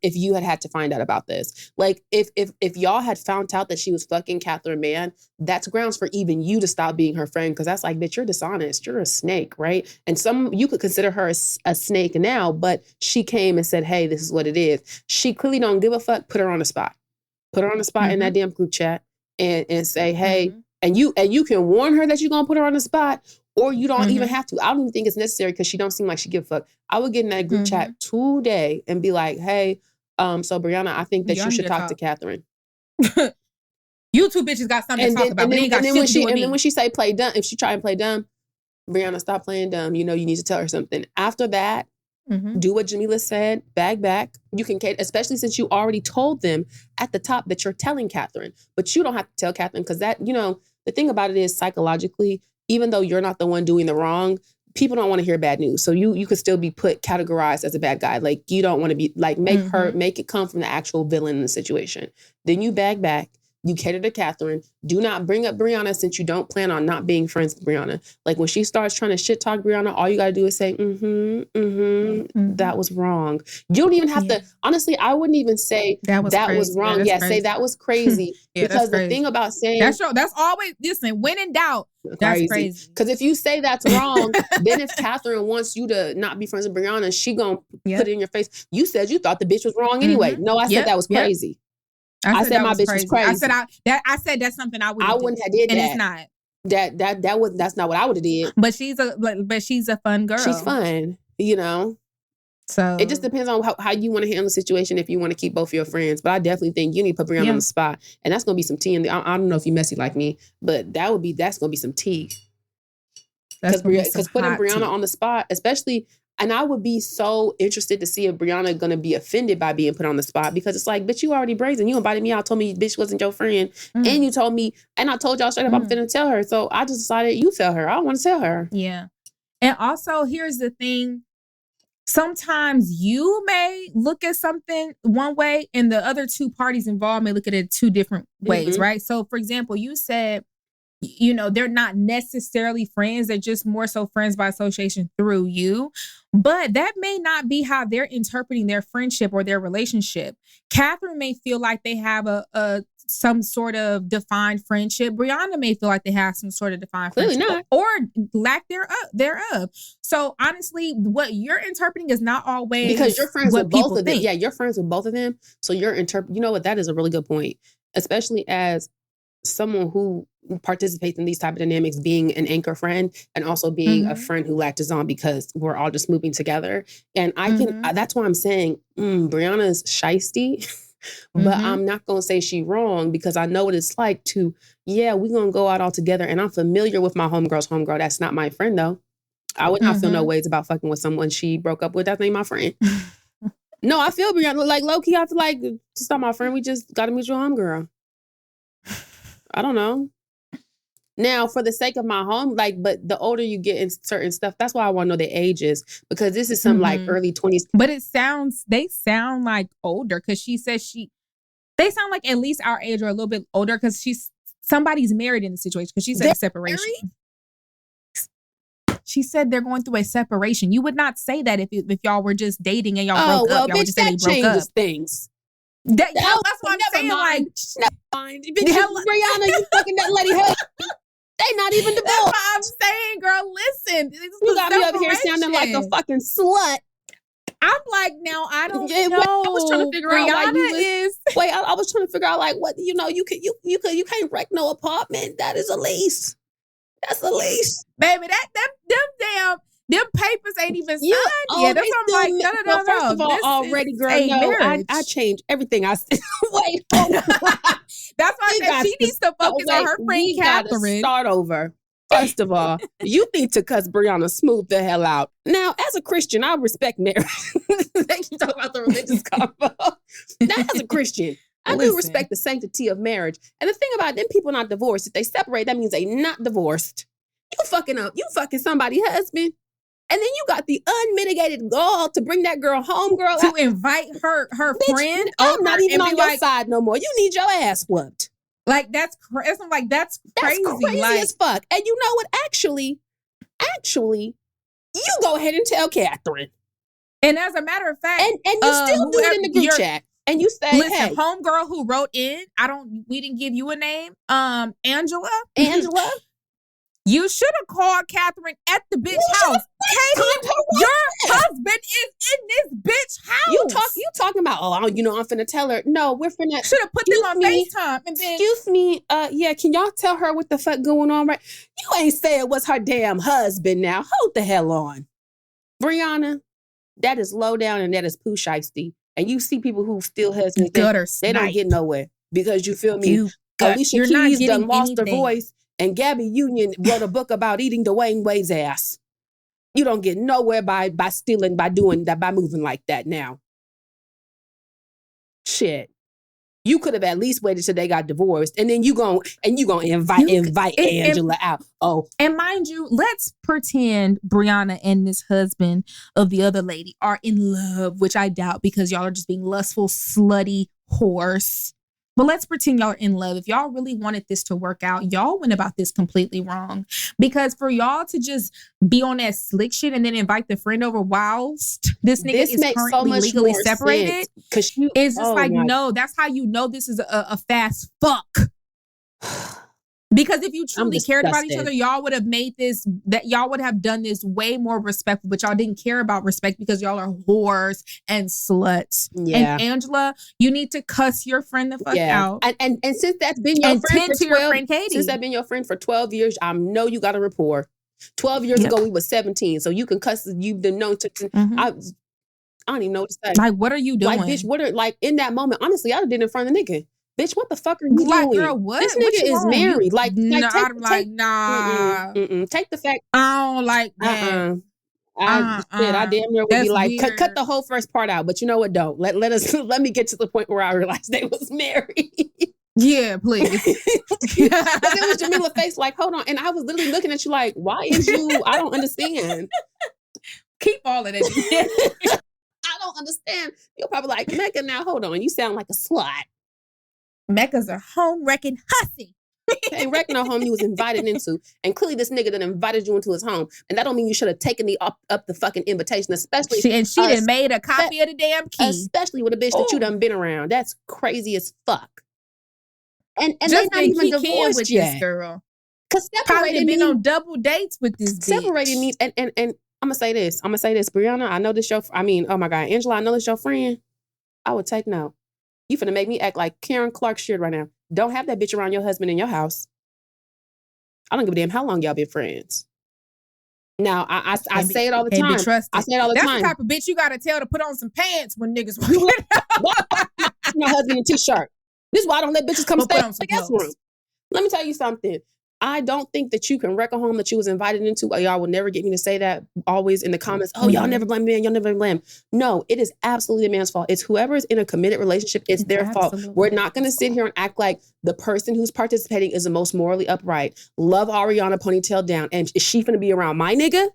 if you had to find out about this. Like, if y'all had found out that she was fucking Catherine Mann, that's grounds for even you to stop being her friend, because that's like, bitch, you're dishonest, you're a snake, right? And you could consider her a snake now, but she came and said, hey, this is what it is. She clearly don't give a fuck. Put her on the spot in that damn group chat and say, hey, and you can warn her that you're gonna put her on the spot, or you don't even have to. I don't even think it's necessary because she don't seem like she give a fuck. I would get in that group chat today and be like, hey, so Brianna, I think that you should talk to Catherine. You two bitches got something to talk about. And then when she say play dumb, if she try and play dumb, Brianna, stop playing dumb. You know, you need to tell her something. After that, do what Jamila said, bag back. You can, especially since you already told them at the top that you're telling Catherine, but you don't have to tell Catherine because that, you know, the thing about it is psychologically, even though you're not the one doing the wrong, people don't want to hear bad news. So you could still be categorized as a bad guy. Like, you don't want to be like, make it come from the actual villain in the situation. Then you bag back. You cater to Catherine. Do not bring up Brianna since you don't plan on not being friends with Brianna. Like, when she starts trying to shit talk Brianna, all you got to do is say, that was wrong. You don't even have to, honestly, I wouldn't even say that was wrong. Say that was crazy. Because the thing about saying... That's always, listen, when in doubt, that's crazy. Because if you say that's wrong, then if Catherine wants you to not be friends with Brianna, she gonna put it in your face. You said you thought the bitch was wrong anyway. No, I said that was crazy. I said my bitch was crazy. I said that's something I wouldn't have did and that. It's not. That's not what I would have did. But she's a fun girl. She's fun, So it just depends on how you want to handle the situation. If you want to keep both of your friends, but I definitely think you need to put Brianna on the spot, and that's gonna be some tea. I don't know if you're messy like me, but that's gonna be some tea. Because putting Brianna on the spot, especially. And I would be so interested to see if Brianna gonna be offended by being put on the spot, because it's like, bitch, you already brazen. You invited me out, told me bitch wasn't your friend. And you told me, and I told y'all straight up I'm finna tell her. So I just decided you tell her. I don't want to tell her. Yeah. And also, here's the thing. Sometimes you may look at something one way and the other two parties involved may look at it two different ways, right? So, for example, you said, they're not necessarily friends. They're just more so friends by association through you. But that may not be how they're interpreting their friendship or their relationship. Catherine may feel like they have some sort of defined friendship. Brianna may feel like they have some sort of defined friendship. Clearly not. Or lack thereof. So honestly, what you're interpreting is not always because you're friends with both of them. Think. Yeah, you're friends with both of them. So you're you know what? That is a really good point. Especially as someone who participates in these type of dynamics, being an anchor friend and also being a friend who latches on because we're all just moving together. And that's why I'm saying Brianna's shiesty, but I'm not going to say she wrong, because I know what it's like to, we're going to go out all together. And I'm familiar with my homegirl's homegirl. That's not my friend though. I would not feel no ways about fucking with someone she broke up with. That ain't my friend. No, I feel Brianna, like low key, I feel like it's not my friend. We just got to meet your homegirl. I don't know. Now, for the sake of my home, but the older you get in certain stuff, that's why I want to know their ages, because this is some early 20s. But they sound like older, because she says they sound like at least our age or a little bit older, because somebody's married in the situation, because she said a separation. She said they're going through a separation. You would not say that if y'all were just dating and y'all broke up. Y'all would just say they broke up. Things. That's what I'm saying. Mind. Never mind. Brianna, you fucking that lady. They not even divorced. That's what I'm saying, girl. Listen. You got me over here sounding like a fucking slut. I'm like, now I don't know. I was trying to figure out why I was trying to figure out what you can't wreck no apartment. That is a lease. That's a lease, baby. Them papers ain't even signed yet. That's what I'm like, no. First of all, already, girl, no, I changed everything I said. Wait, hold on. That's why I said she needs to focus on her friend Catherine. Start over. First of all, you need to cuss Brianna smooth the hell out. Now, as a Christian, I respect marriage. Thank you, talk about the religious combo. Now, as a Christian, I do respect the sanctity of marriage. And the thing about them people not divorced, if they separate, that means they not divorced. You fucking somebody's husband. And then you got the unmitigated gall to bring that girl home, girl. To invite her bitch, friend. I'm not even on your side no more. You need your ass whooped. Like, that's crazy. That's crazy as fuck. And you know what? Actually, you go ahead and tell Catherine. And as a matter of fact, and you still do it in the group chat. And you say, listen, homegirl who wrote in, we didn't give you a name. Angela. You should have called Catherine at the bitch house. Katie, your husband is in this bitch house. You talking about, I'm finna tell her. No, we're finna. Should have put them on FaceTime. And then, excuse me, can y'all tell her what the fuck going on, right? You ain't say it was her damn husband now. Hold the hell on. Brianna, that is low down and that is poo shiesty. And you see people who steal husbands, they don't get nowhere. Because you feel me? Alicia Keys done lost her voice. And Gabby Union wrote a book about eating Dwayne Wade's ass. You don't get nowhere by stealing, by doing that, by moving like that now. Shit. You could have at least waited till they got divorced, and then you gonna invite Angela out. Oh, and mind you, let's pretend Brianna and this husband of the other lady are in love, which I doubt because y'all are just being lustful, slutty whores. But let's pretend y'all are in love. If y'all really wanted this to work out, y'all went about this completely wrong. Because for y'all to just be on that slick shit and then invite the friend over whilst this nigga is currently legally separated, it's just no, that's how you know this is a fast fuck. Because if you truly cared about each other, y'all would have y'all would have done this way more respectful, but y'all didn't care about respect because y'all are whores and sluts. Yeah. And Angela, you need to cuss your friend the fuck out. And since that's been your friend for 12, since that's been your friend for 12 years, I know you got a rapport. 12 years ago, we were 17, so you can cuss. You've been known to. I don't even know what to say. Like, what are you doing? Like, bitch, in that moment, honestly, I did it in front of the nigga. Bitch, what the fuck are you doing? Girl, what? This nigga is married. Nah. Take the fact. I don't like that. I damn near would be like, cut the whole first part out. But you know what? Don't let me get to the point where I realized they was married. Yeah, please. Because it was Jamila's face like, hold on. And I was literally looking at you like, why is you? I don't understand. Keep all of that. I don't understand. You're probably like, Mecca, now hold on. You sound like a slut. Mecca's a home-wrecking hussy. Ain't wrecking no home you was invited into. And clearly this nigga that invited you into his home. And that don't mean you should have taken up the fucking invitation, especially... She done made a copy of the damn key. Especially with a bitch that you done been around. That's crazy as fuck. And they're not even divorced with yet. This girl. Because separated been on double dates with this bitch. Separated means... And I'm going to say this. Brianna, I know this oh my God, Angela, I know this your friend. I would take note. You finna make me act like Karen Clark shit right now. Don't have that bitch around your husband in your house. I don't give a damn how long y'all been friends. Now, I say it all the time. I say it all the time. That's the type of bitch you gotta tell to put on some pants when niggas my husband in a t-shirt. This is why I don't let bitches come stay in the guest room. Let me tell you something. I don't think that you can wreck a home that you was invited into. Y'all will never get me to say that always in the comments. Oh, y'all never blame man. Y'all never blame. No, it is absolutely the man's fault. It's whoever is in a committed relationship. It's their fault. We're not going to sit here and act like the person who's participating is the most morally upright. Love Ariana ponytail down. And is she finna be around my nigga?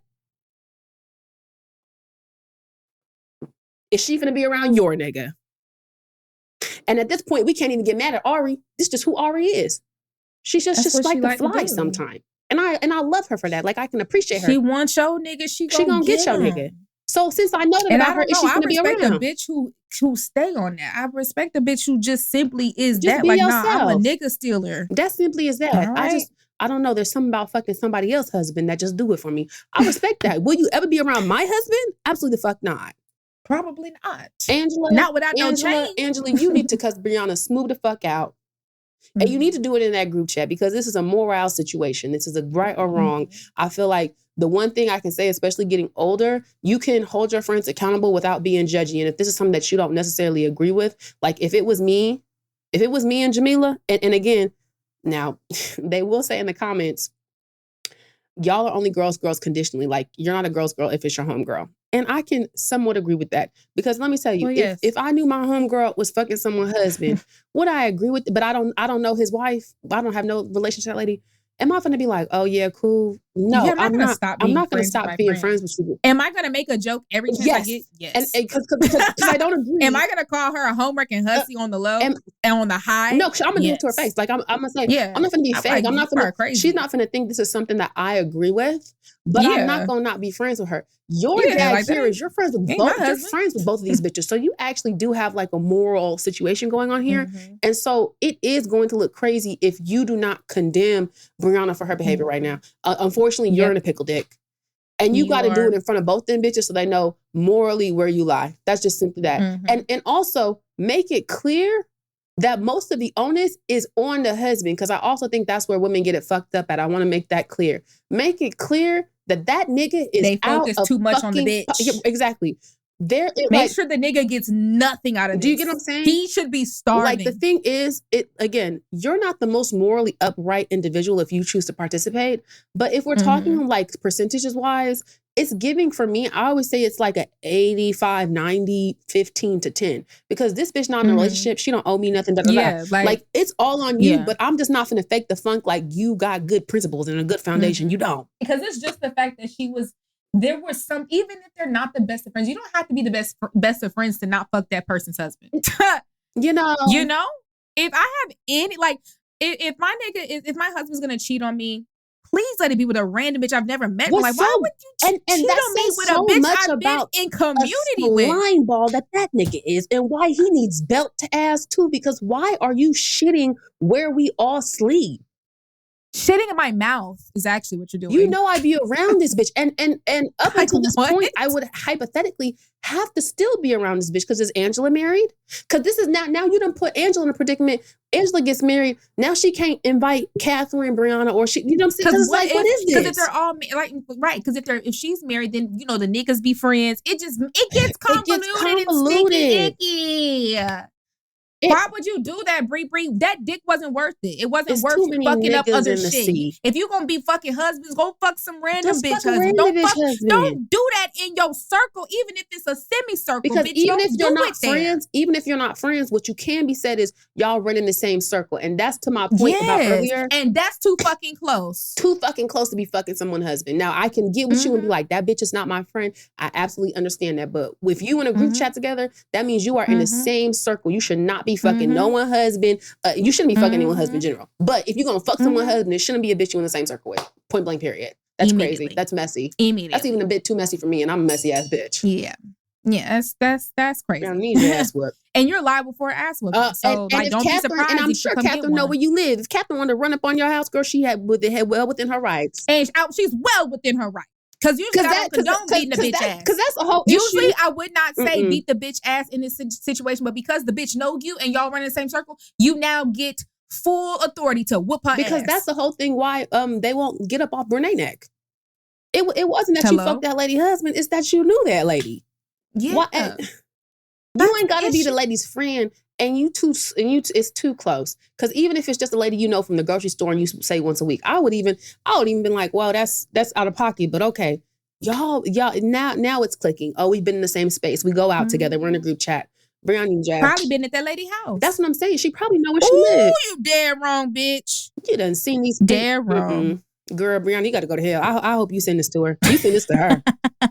Is she finna be around your nigga? And at this point, we can't even get mad at Ari. This is just who Ari is. She's just like the fly sometimes. And I love her for that. Like, I can appreciate her. She wants your nigga. She gonna get your nigga. So since I know that about her, is she gonna be around? I respect a bitch who stay on that. I respect a bitch who just simply is just that. Be like, yourself. nah, I'm a nigga stealer. That simply is that. Right. I don't know. There's something about fucking somebody else's husband that just do it for me. I respect that. Will you ever be around my husband? Absolutely the fuck not. Probably not. Angela, not without no chain. Angela, you need to cuss Brianna smooth the fuck out. And you need to do it in that group chat because this is a moral situation. This is a right or wrong. I feel like the one thing I can say, especially getting older, you can hold your friends accountable without being judgy. And if this is something that you don't necessarily agree with, like if it was me and Jamila, and again, now they will say in the comments, y'all are only girls conditionally. Like you're not a girl's girl if it's your homegirl. And I can somewhat agree with that because let me tell you, if I knew my homegirl was fucking someone's husband, would I agree with it? But I don't know his wife. I don't have no relationship with that lady. Am I going to be like, oh yeah, cool? No, yeah, I'm not going to stop being friends with you. Am I going to make a joke every chance I get? Yes. Because I don't agree. Am I going to call her a home-wrecking hussy on the low and on the high? No, I'm going to do it to her face. Like I'm going to say, I'm not going to be fake. I'm not going to, she's not going to think this is something that I agree with, but I'm not going to not be friends with her. Your dad like here is you're friends with both of these bitches. So you actually do have like a moral situation going on here. Mm-hmm. And so it is going to look crazy if you do not condemn Brianna for her behavior right now. Unfortunately, you're in a pickle dick. And you got to do it in front of both them bitches so they know morally where you lie. That's just simply that. Mm-hmm. And also make it clear that most of the onus is on the husband. Because I also think that's where women get it fucked up at. I want to make that clear. Make it clear that nigga is they focus too much on the bitch. Exactly. Make sure the nigga gets nothing out of this. Do you get what I'm saying? He should be starving. Like the thing is, you're not the most morally upright individual if you choose to participate. But if we're talking like percentages wise, it's giving for me. I always say it's like a 85, 90, 15 to 10 because this bitch not in a relationship. She don't owe me nothing. Yeah, like it's all on you, yeah. but I'm just not finna fake the funk like you got good principles and a good foundation. You don't. Because it's just the fact that there was some, even if they're not the best of friends, you don't have to be the best of friends to not fuck that person's husband. You know, if I have any, like, if my husband's gonna cheat on me, please let it be with a random bitch I've never met. Like, why would you cheat on me with a bitch I've been in community with? Line ball that nigga is, and why he needs belt to ass too. Because why are you shitting where we all sleep? Shitting in my mouth is actually what you're doing. You know I be around this bitch. And up until this point, I would hypothetically have to still be around this bitch because is Angela married? Because this is now you done put Angela in a predicament. Angela gets married. Now she can't invite Catherine, Brianna, or she, you know what I'm saying? Because like, what is this? Because if they're all like, right, because if she's married, then, you know, the niggas be friends. It gets convoluted and sticky icky. Why would you do that, Bree? That dick wasn't worth it. It wasn't worth fucking up other shit. If you gonna be fucking husbands, go fuck some random bitch husband. Don't do that in your circle, even if it's a semicircle. Because bitch, even if you're not friends, what you can be said is y'all run in the same circle, and that's to my point about earlier. And that's too fucking close. Too fucking close to be fucking someone's husband. Now I can get with you and be like, that bitch is not my friend. I absolutely understand that, but if you in a group chat together, that means you are in the same circle. You should not be fucking no one husband. You shouldn't be fucking anyone's husband in general. But if you're gonna fuck someone's husband, it shouldn't be a bitch you in the same circle with. Point blank. Period. That's crazy. That's messy. That's even a bit too messy for me, and I'm a messy ass bitch. Yeah. That's crazy. I need your ass whooped. And you're liable for an ass whooping. So and don't be surprised. And I'm sure Catherine know where you live. If Catherine wanted to run up on your house, girl, she had well within her rights. And she's well within her rights. Because usually I don't condone beating the bitch ass. Because that's a whole usually issue. I would not say beat the bitch ass in this situation, but because the bitch know you and y'all run in the same circle, you now get full authority to whoop her ass. Because that's the whole thing why they won't get up off Brene neck. It wasn't that you fucked that lady husband, it's that you knew that lady. Yeah. You ain't gotta be the lady's friend. And it's too close. Because even if it's just a lady you know from the grocery store and you say once a week, I would even been like, well, that's out of pocket. But okay, y'all now it's clicking. Oh, we've been in the same space. We go out together. We're in a group chat. Brianna Jack. Probably been at that lady house. That's what I'm saying. She probably know where she lives. You dead wrong, bitch. You done seen these. Dead wrong. Girl, Brianna, you got to go to hell. I hope you send this to her. You send this to her.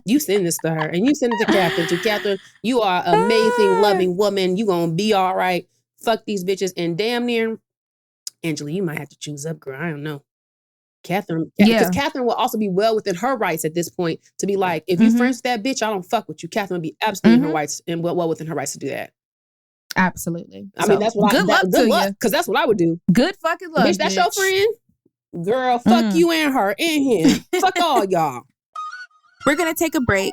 You send this to her. And you send it to Catherine. To Catherine, you are an amazing, loving woman. You going to be all right. Fuck these bitches. And damn near, Angela, you might have to choose up, girl. I don't know. Catherine. Because Catherine will also be well within her rights at this point to be like, if you friends with that bitch, I don't fuck with you. Catherine will be absolutely in her rights and well within her rights to do that. Absolutely. I mean, that's what good luck to you. Because that's what I would do. Good fucking luck, bitch. That's your friend? Girl, fuck you and her and him. Fuck all y'all. We're going to take a break.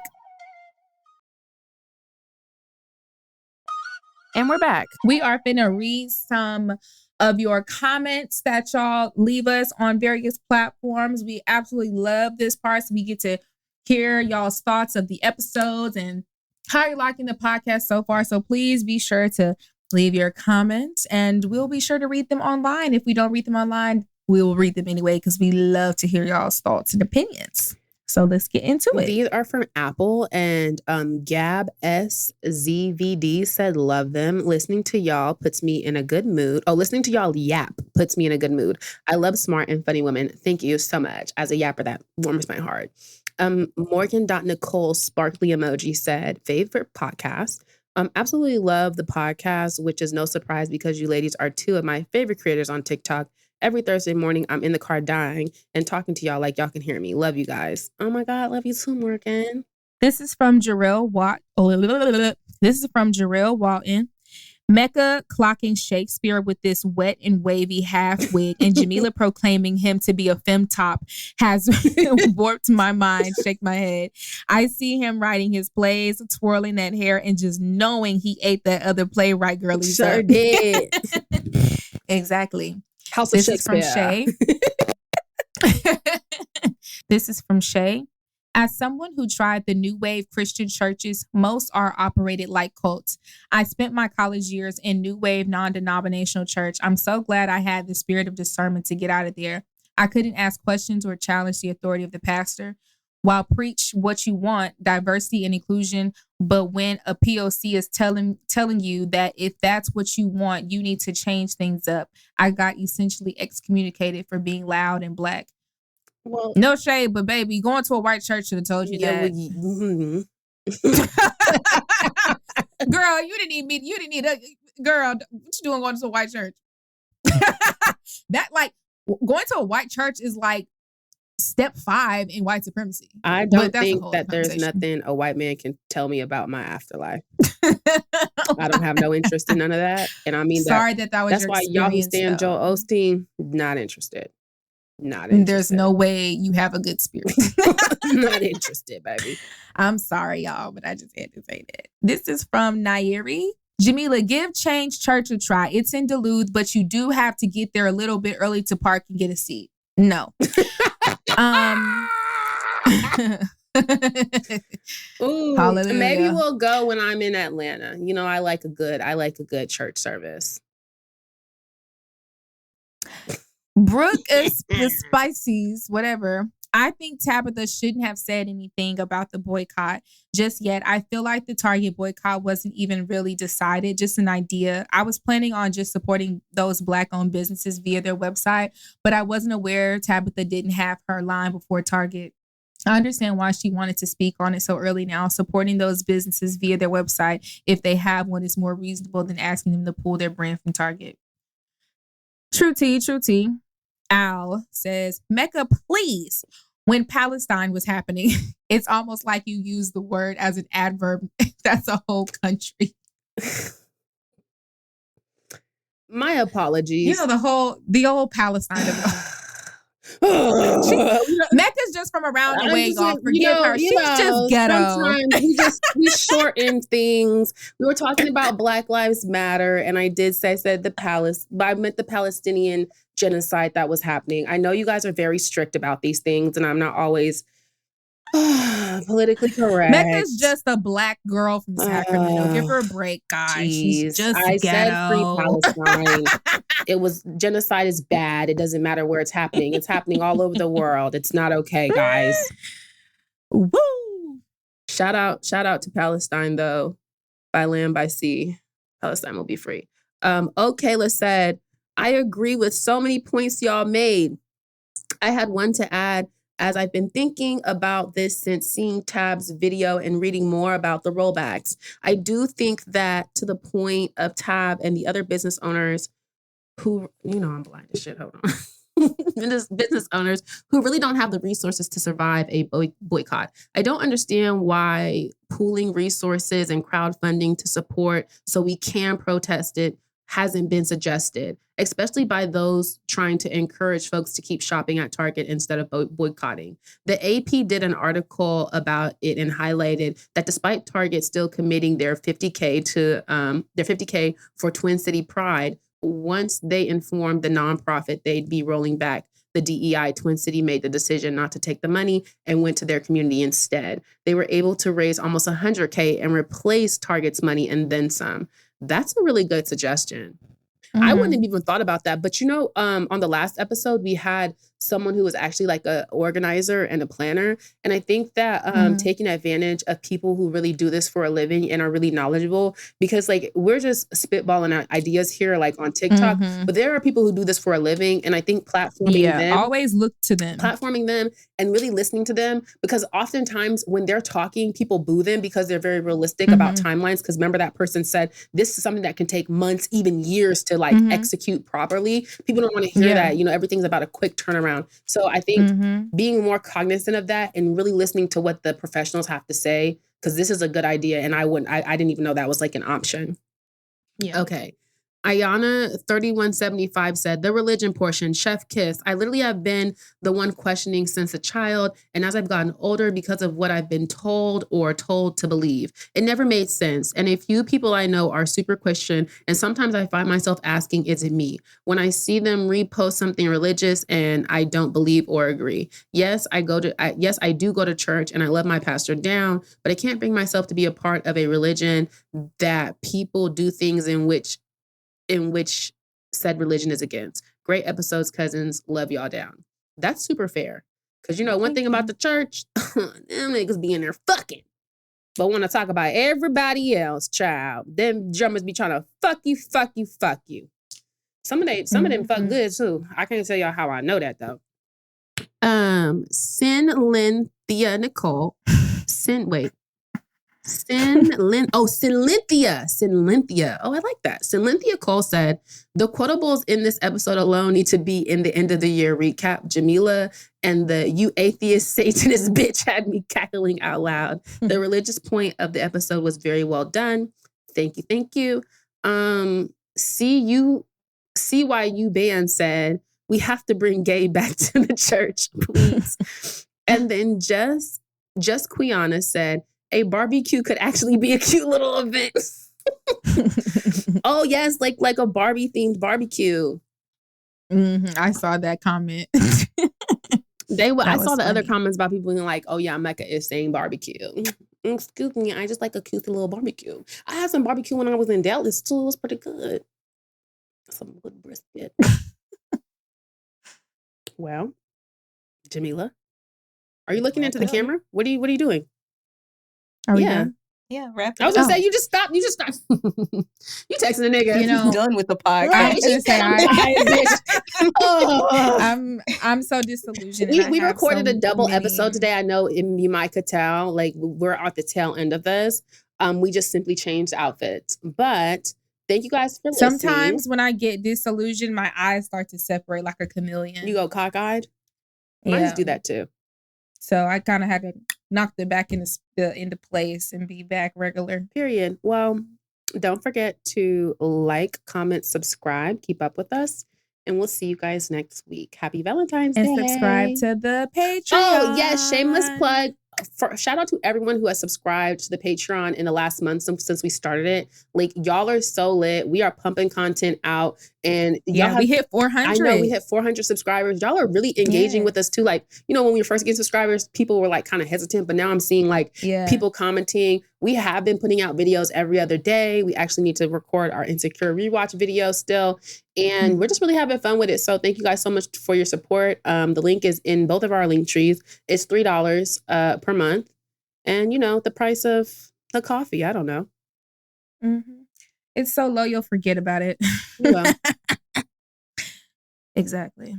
And we're back. We are finna read some of your comments that y'all leave us on various platforms. We absolutely love this part. So we get to hear y'all's thoughts of the episodes and how you're liking the podcast so far. So please be sure to leave your comments and we'll be sure to read them online. If we don't read them online, we will read them anyway because we love to hear y'all's thoughts and opinions. So let's get into it. These are from Apple and Gab SZVD said, love them. Listening to y'all puts me in a good mood. Oh, listening to y'all yap puts me in a good mood. I love smart and funny women. Thank you so much. As a yapper, that warms my heart. Morgan.Nicole sparkly emoji said, favorite podcast. Absolutely love the podcast, which is no surprise because you ladies are two of my favorite creators on TikTok. Every Thursday morning, I'm in the car dying and talking to y'all like y'all can hear me. Love you guys. Oh my God, love you too, Morgan. This is from Jarrell Walton. Mecca clocking Shakespeare with this wet and wavy half wig and Jamila proclaiming him to be a femtop has warped my mind, shake my head. I see him writing his plays, twirling that hair and just knowing he ate that other playwright girl. Sure did. Exactly. House of Shakespeare. This is from Shay. This is from Shay. As someone who tried the new wave Christian churches, most are operated like cults. I spent my college years in new wave non-denominational church. I'm so glad I had the spirit of discernment to get out of there. I couldn't ask questions or challenge the authority of the pastor. while preach what you want, diversity and inclusion. But when a POC is telling you that if that's what you want, you need to change things up. I got essentially excommunicated for being loud and Black. Well, no shade, but baby, going to a white church should have told you that. Girl, you didn't need a girl. What you doing going to a white church? That like going to a white church is like step 5 in white supremacy. I don't think that there's nothing a white man can tell me about my afterlife. I don't have no interest in none of that. And I mean, sorry that was that's your why y'all who stand Joel Osteen, not interested. Not interested. There's no way you have a good spirit. Not interested, baby. I'm sorry, y'all, but I just had to say that. This is from Nairi. Jamila, give Change Church a try. It's in Duluth, but you do have to get there a little bit early to park and get a seat. No. Ooh, hallelujah. Maybe we'll go when I'm in Atlanta. You know, I like a good church service. Brooke is the Spices, whatever. I think Tabitha shouldn't have said anything about the boycott just yet. I feel like the Target boycott wasn't even really decided, just an idea. I was planning on just supporting those Black-owned businesses via their website, but I wasn't aware Tabitha didn't have her line before Target. I understand why she wanted to speak on it so early now. Supporting those businesses via their website, if they have one, is more reasonable than asking them to pull their brand from Target. True tea, true tea. Al says, Mecca, please. When Palestine was happening, it's almost like you use the word as an adverb. That's a whole country. My apologies. You know, the old Palestine. Mecca's just from around the way, y'all. Forgive her. She's just ghetto. Sometimes we shorten things. We were talking about Black Lives Matter, and I said I meant the Palestinian genocide that was happening. I know you guys are very strict about these things, and I'm not always politically correct. Mecca's just a Black girl from Sacramento. Give her a break, guys. She's just I ghetto. said free Palestine. Genocide is bad. It doesn't matter where it's happening. It's happening all over the world. It's not okay, guys. Woo! Shout out to Palestine, though. By land, by sea, Palestine will be free. Kayla said, I agree with so many points y'all made. I had one to add. As I've been thinking about this since seeing Tab's video and reading more about the rollbacks, I do think that to the point of Tab and the other business owners who, I'm blind as shit, hold on. Business owners who really don't have the resources to survive a boycott. I don't understand why pooling resources and crowdfunding to support so we can protest it hasn't been suggested, especially by those trying to encourage folks to keep shopping at Target instead of boycotting. The AP did an article about it and highlighted that despite Target still committing their $50K for Twin City Pride, once they informed the nonprofit they'd be rolling back the DEI, Twin City made the decision not to take the money and went to their community instead. They were able to raise almost $100K and replace Target's money and then some. That's a really good suggestion. I wouldn't have even thought about that. But on the last episode, we had someone who was actually like an organizer and a planner. And I think that taking advantage of people who really do this for a living and are really knowledgeable, because like we're just spitballing out ideas here like on TikTok, but there are people who do this for a living. And I think always look to them. Platforming them and really listening to them, because oftentimes when they're talking, people boo them because they're very realistic about timelines. Because remember that person said, this is something that can take months, even years to like execute properly. People don't want to hear that, everything's about a quick turnaround. So I think being more cognizant of that and really listening to what the professionals have to say, because this is a good idea. And I didn't even know that was like an option. Yeah. Okay. Ayana 3175 said, the religion portion, chef kiss. I literally have been the one questioning since a child. And as I've gotten older, because of what I've been told or told to believe, it never made sense. And a few people I know are super Christian. And sometimes I find myself asking, is it me? When I see them repost something religious and I don't believe or agree. Yes, I do go to church and I love my pastor down, but I can't bring myself to be a part of a religion that people do things in which said religion is against. Great episodes, cousins. Love y'all down. That's super fair. Because, you know, one thing about the church, them niggas be in there fucking. But when I talk about everybody else, child, them drummers be trying to fuck you. Some of them fuck good, too. I can't tell y'all how I know that, though. Sinlinthia Nicole. Sinlinthia. Oh, I like that. Sinlinthia Cole said, the quotables in this episode alone need to be in the end of the year recap. Jamila and the you atheist Satanist bitch had me cackling out loud. The religious point of the episode was very well done. Thank you. CYU band said, we have to bring gay back to the church, please. And then just Quiana said, a barbecue could actually be a cute little event. Oh yes, like a Barbie themed barbecue. I saw that comment. I saw the other comments about people being like, oh yeah, Mecca is saying barbecue. Excuse me, I just like a cute little barbecue. I had some barbecue when I was in Dallas too. It was pretty good. Some good brisket. Well, Jamila, are you looking into the camera? What are you doing? Yeah, wrap it. I was gonna say you just stopped. You texting a nigga. You know, done with the podcast. I was gonna say I'm so disillusioned. We recorded a double episode today. I know you might could tell. Like we're at the tail end of this. We just simply changed outfits, but thank you guys for listening. Sometimes when I get disillusioned, my eyes start to separate like a chameleon. You go cockeyed. I just do that too. So I kind of had to knock them back into place and be back regular. Period. Well, don't forget to like, comment, subscribe, keep up with us, and we'll see you guys next week. Happy Valentine's Day. And subscribe to the Patreon. Oh, yes. Shameless plug. Shout out to everyone who has subscribed to the Patreon in the last month since we started it. Like, y'all are so lit. We are pumping content out. And we hit 400. I know we hit 400 subscribers. Y'all are really engaging with us too. Like, you know, when we were first getting subscribers, people were like kind of hesitant, but now I'm seeing like people commenting. We have been putting out videos every other day. We actually need to record our Insecure rewatch video still. And we're just really having fun with it. So thank you guys so much for your support. The link is in both of our link trees. It's $3 per month. And, you know, the price of a coffee. I don't know. It's so low, you'll forget about it. Exactly.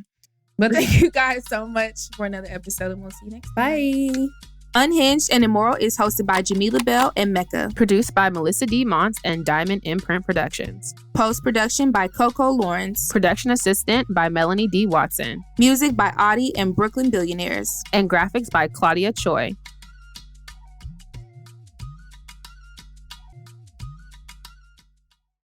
But thank you guys so much for another episode, and we'll see you next time. Bye. Unhinged and Immoral is hosted by Jamila and Mecca. Produced by Melisa D. Monts and Diamond MPrint Productions. Post-production by Coco, Llorens. Production assistant by Melanie D. Watson. Music by Audie and Brooklyn Billionaires. And graphics by Claudia, Choi.